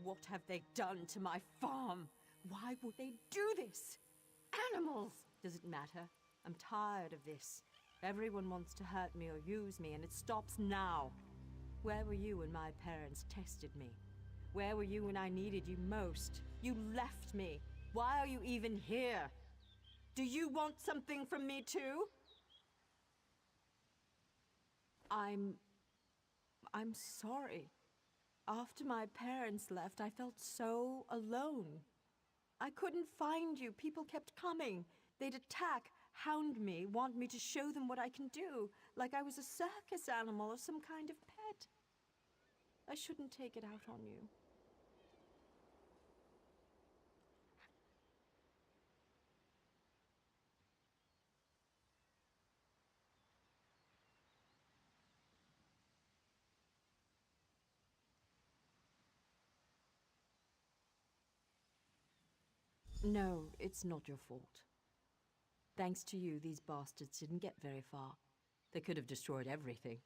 What have they done to my farm? Why would they do this? Animals! Does it matter? I'm tired of this. Everyone wants to hurt me or use me, and it stops now. Where were you when my parents tested me? Where were you when I needed you most? You left me. Why are you even here? Do you want something from me too? I'm sorry. After my parents left, I felt so alone. I couldn't find you. People kept coming. They'd attack, hound me, want me to show them what I can do, like I was a circus animal or some kind of pet. I shouldn't take it out on you. No, it's not your fault. Thanks to you, these bastards didn't get very far. They could have destroyed everything.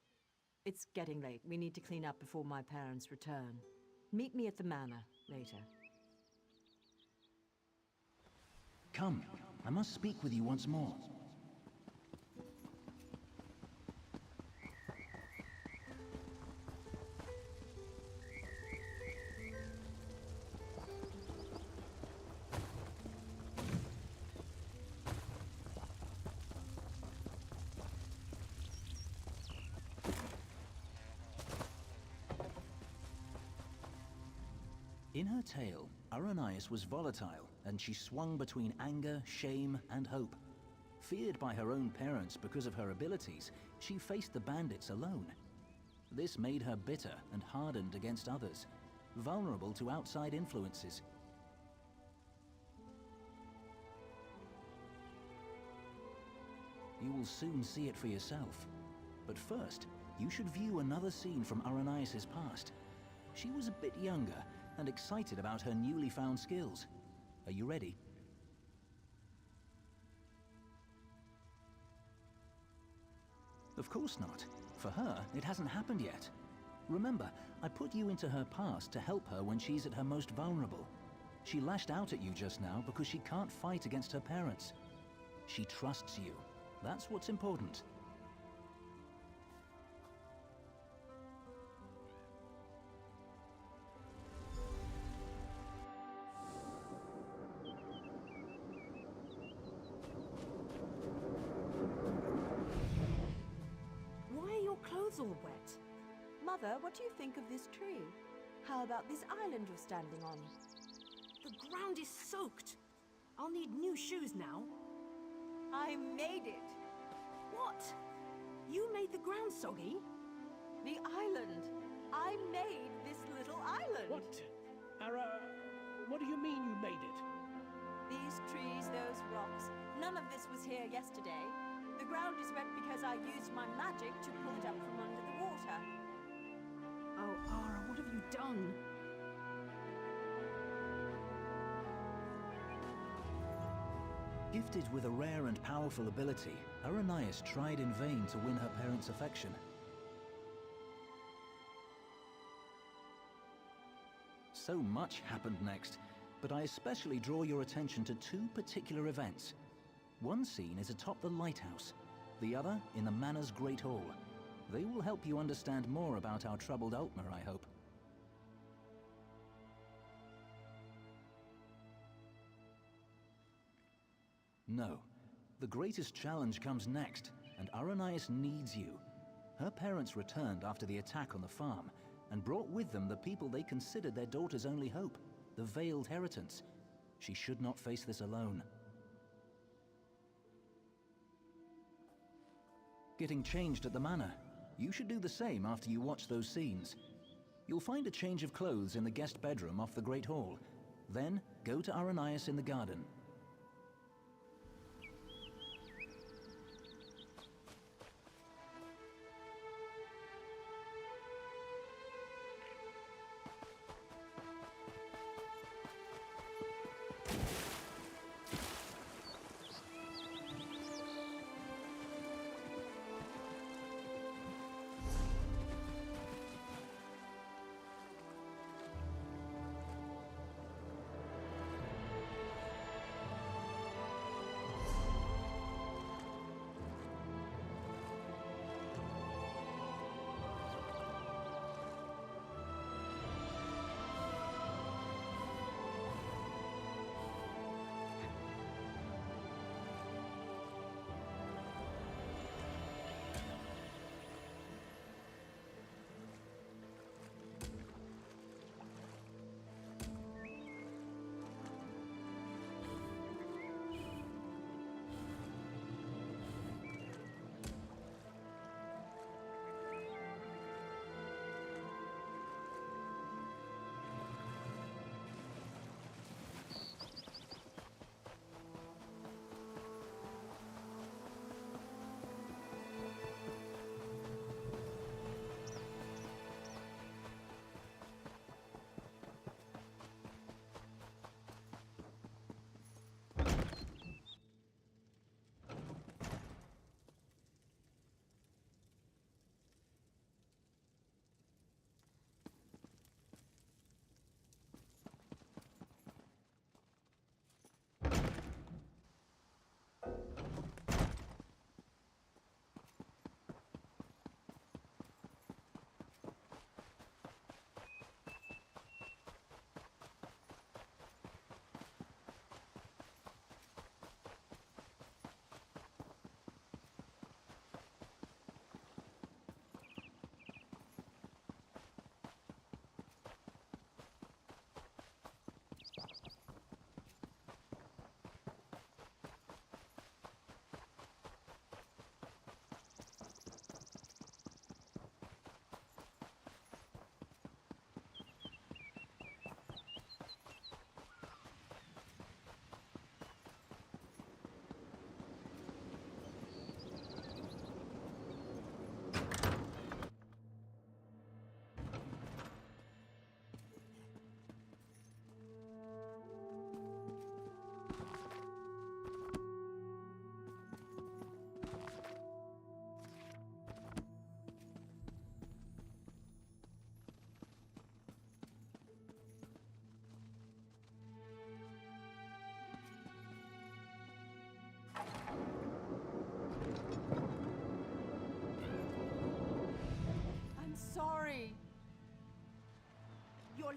It's getting late. We need to clean up before my parents return. Meet me at the manor later. Come, I must speak with you once more. In her tale, Aranias was volatile, and she swung between anger, shame, and hope. Feared by her own parents because of her abilities, she faced the bandits alone. This made her bitter and hardened against others, vulnerable to outside influences. You will soon see it for yourself. But first, you should view another scene from Aranias' past. She was a bit younger, and excited about her newly found skills. Are you ready? Of course not. For her, it hasn't happened yet. Remember, I put you into her past to help her when she's at her most vulnerable. She lashed out at you just now because she can't fight against her parents. She trusts you. That's what's important. All wet. Mother, what do you think of this tree? How about this island you're standing on? The ground is soaked. I'll need new shoes now. I made it. What? You made the ground soggy? The island. I made this little island. What? What do you mean you made it? These trees, those rocks. None of this was here yesterday. The ground is wet because I used my magic to pull it up from under the water. Oh, Ara, what have you done? Gifted with a rare and powerful ability, Aranias tried in vain to win her parents' affection. So much happened next, but I especially draw your attention to two particular events. One scene is atop the lighthouse, the other in the manor's great hall. They will help you understand more about our troubled Altmer, I hope. No. The greatest challenge comes next, and Aranias needs you. Her parents returned after the attack on the farm, and brought with them the people they considered their daughter's only hope, the Veiled Heritance. She should not face this alone. Getting changed at the manor. You should do the same after you watch those scenes. You'll find a change of clothes in the guest bedroom off the Great Hall. Then, go to Aranias in the garden.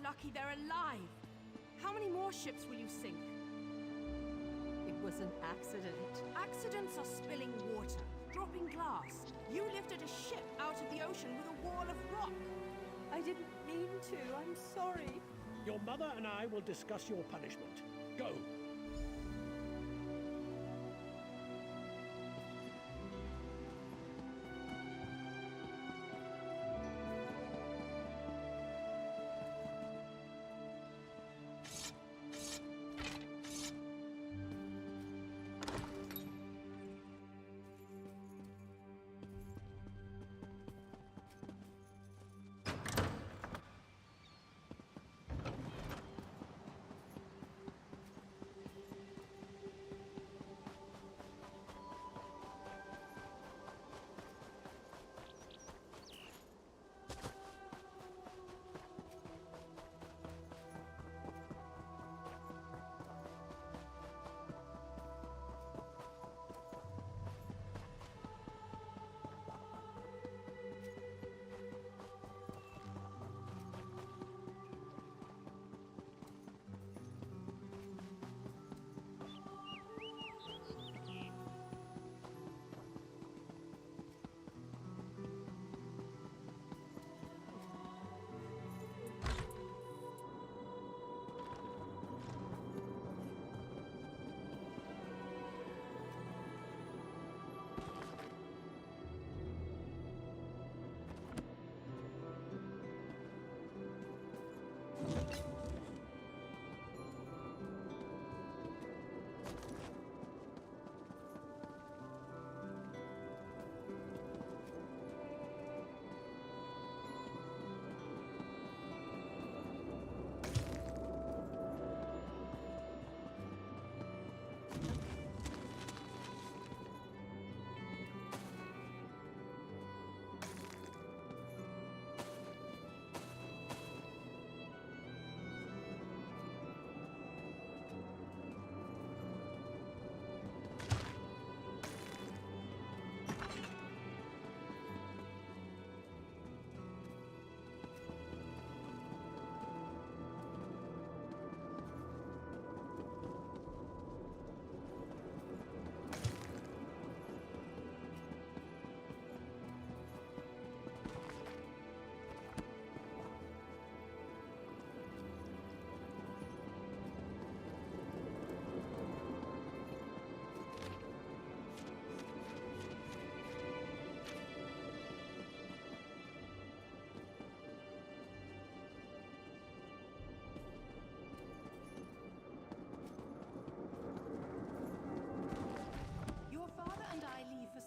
lucky they're alive. How many more ships will you sink? It was an accident. Accidents are spilling water, dropping glass. You lifted a ship out of the ocean with a wall of rock. I didn't mean to. I'm sorry. Your mother and I will discuss your punishment. Go.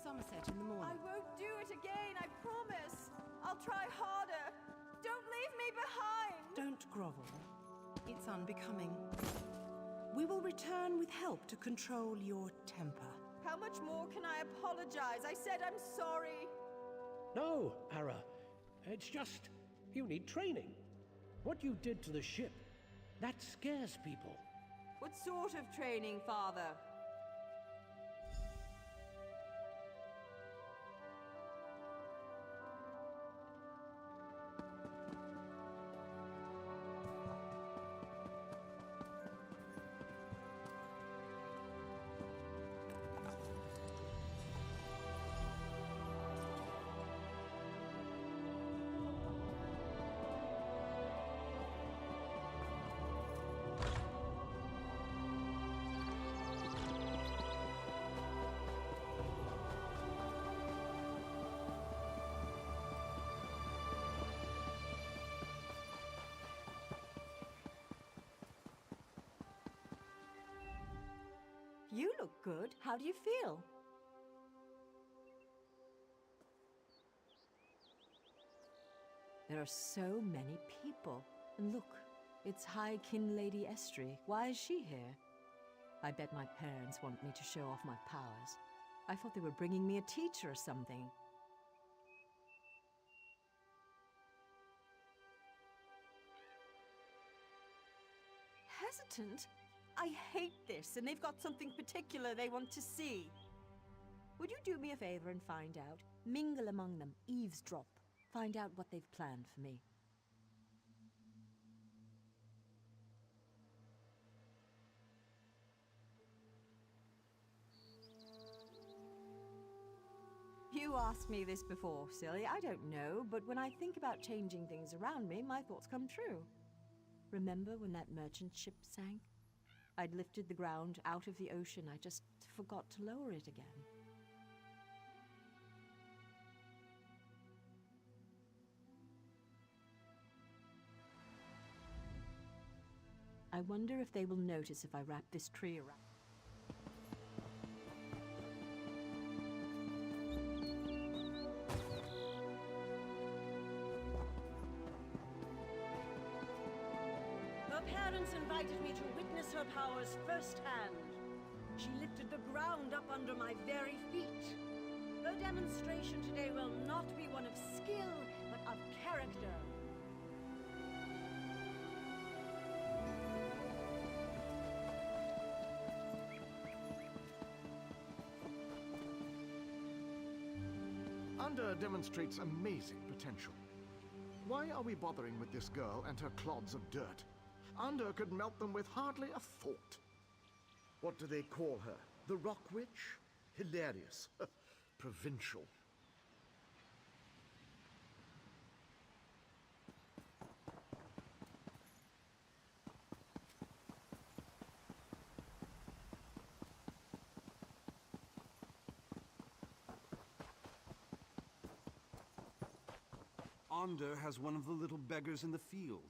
Somerset in the morning. I won't do it again, I promise. I'll try harder. Don't leave me behind. Don't grovel. It's unbecoming. We will return with help to control your temper. How much more can I apologize? I said I'm sorry. No, Ara. It's just, you need training. What you did to the ship, that scares people. What sort of training, Father? You look good. How do you feel? There are so many people. And look, it's High Kin Lady Estrie. Why is she here? I bet my parents want me to show off my powers. I thought they were bringing me a teacher or something. Hesitant? I hate this, and they've got something particular they want to see. Would you do me a favor and find out? Mingle among them, eavesdrop. Find out what they've planned for me. you asked me this before, silly. I don't know, but when I think about changing things around me, my thoughts come true. Remember when that merchant ship sank? I'd lifted the ground out of the ocean. I just forgot to lower it again. I wonder if they will notice if I wrap this tree around. Her parents invited me to witness her powers firsthand. She lifted the ground up under my very feet. Her demonstration today will not be one of skill, but of character. Anda demonstrates amazing potential. Why are we bothering with this girl and her clods of dirt? Anda could melt them with hardly a thought. What do they call her? The Rock Witch? Hilarious. Provincial. Anda has one of the little beggars in the field,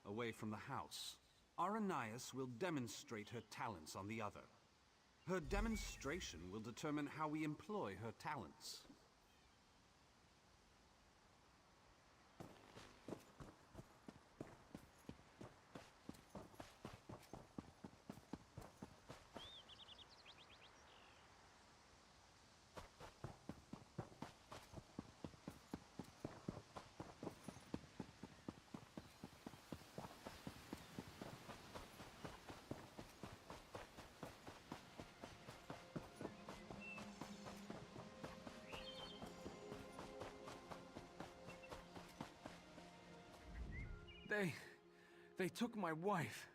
away from the house. Aranias will demonstrate her talents on the other. Her demonstration will determine how we employ her talents. They took my wife.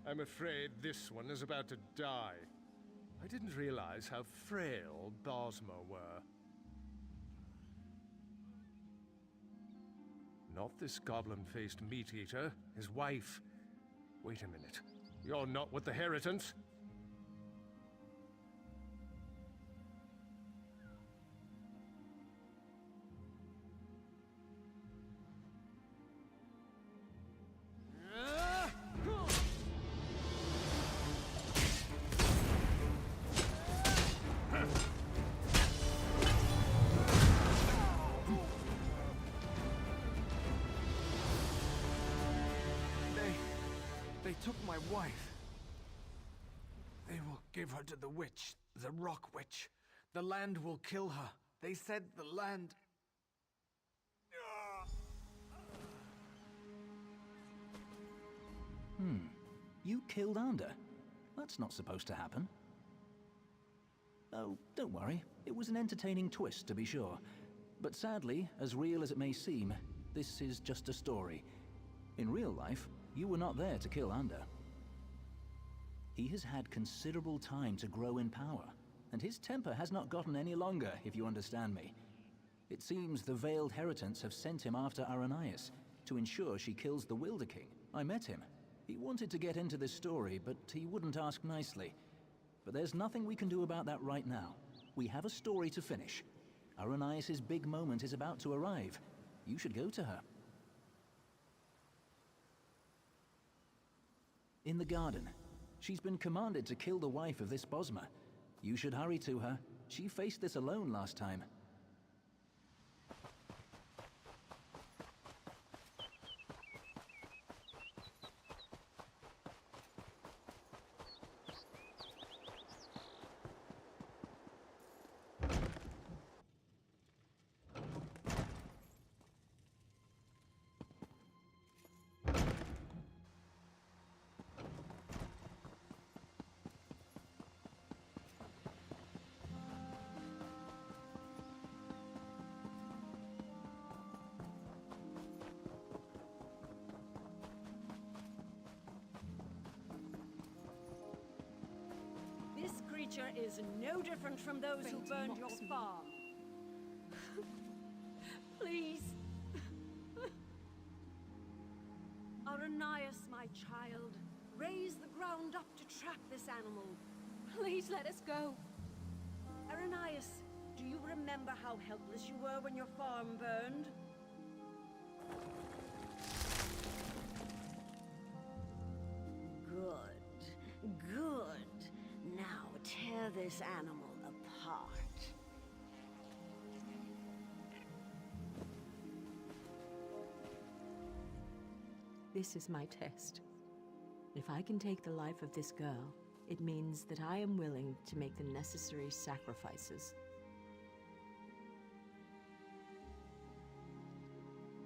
I'm afraid this one is about to die. I didn't realize how frail Bosma were. Not this goblin-faced meat-eater, his wife. Wait a minute. You're not with the Heritants? They took my wife. They will give her to the witch, the Rock Witch. The land will kill her. They said the land... You killed Anda? That's not supposed to happen. Oh, don't worry. It was an entertaining twist, to be sure. But sadly, as real as it may seem, this is just a story. In real life, you were not there to kill Anda. He has had considerable time to grow in power, and his temper has not gotten any longer, if you understand me. It seems the Veiled Heritants have sent him after Aranias to ensure she kills the Wilder King. I met him. He wanted to get into this story, but he wouldn't ask nicely. But there's nothing we can do about that right now. We have a story to finish. Aranias' big moment is about to arrive. You should go to her. In the garden. She's been commanded to kill the wife of this Bosma. You should hurry to her. She faced this alone last time. culture is no different from those who burned your farm. Please. Aranias, my child, raise the ground up to trap this animal. Please let us go. Aranias, do you remember how helpless you were when your farm burned? Good, good. Now tear this animal apart. This is my test. If I can take the life of this girl, it means that I am willing to make the necessary sacrifices.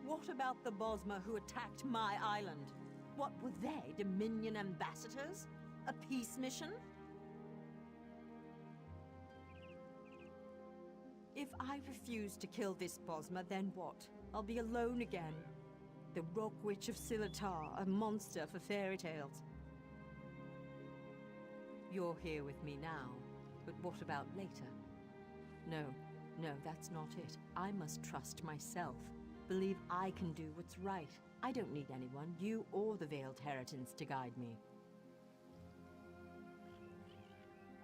What about the Bosmer who attacked my island? What were they, Dominion ambassadors? A peace mission? If I refuse to kill this Bosmer, then what? I'll be alone again. The Rock Witch of Silatar, a monster for fairy tales. You're here with me now, but what about later? No, that's not it. I must trust myself. Believe I can do what's right. I don't need anyone, you or the Veiled Heritance, to guide me.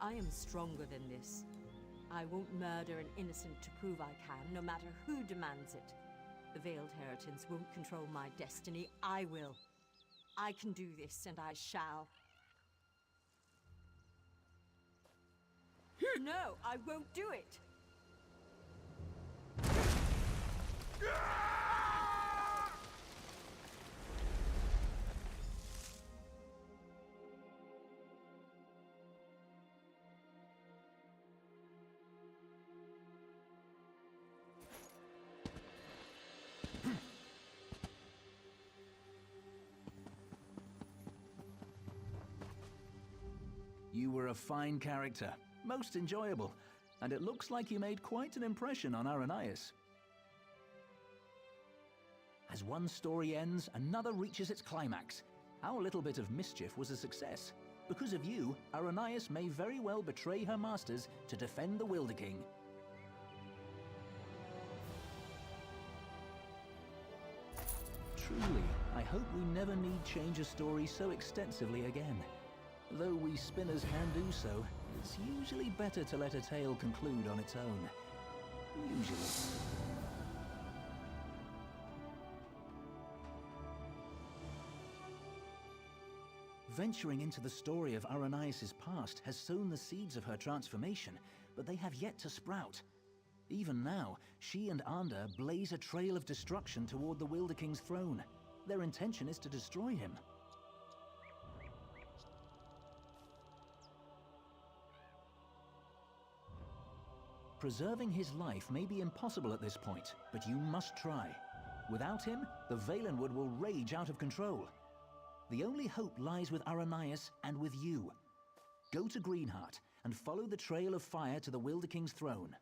I am stronger than this. I won't murder an innocent to prove I can, no matter who demands it. The Veiled Heritance won't control my destiny. I will. I can do this, and I shall. No, I won't do it! You were a fine character, most enjoyable, and it looks like you made quite an impression on Aranias. As one story ends, another reaches its climax. Our little bit of mischief was a success. Because of you, Aranias may very well betray her masters to defend the Wilder King. Truly, I hope we never need change a story so extensively again. Though we spinners can do so, it's usually better to let a tale conclude on its own. Usually. Venturing into the story of Aranias' past has sown the seeds of her transformation, but they have yet to sprout. Even now, she and Ander blaze a trail of destruction toward the Wilder King's throne. Their intention is to destroy him. Preserving his life may be impossible at this point, but you must try. Without him, the Valenwood will rage out of control. The only hope lies with Aranias and with you. Go to Greenheart and follow the trail of fire to the Wilder King's throne.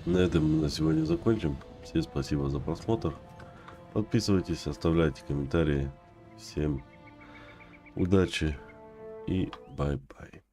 На этом мы на сегодня закончим. Всем спасибо за просмотр. Подписывайтесь, оставляйте комментарии. Всем Удачи и бай-бай.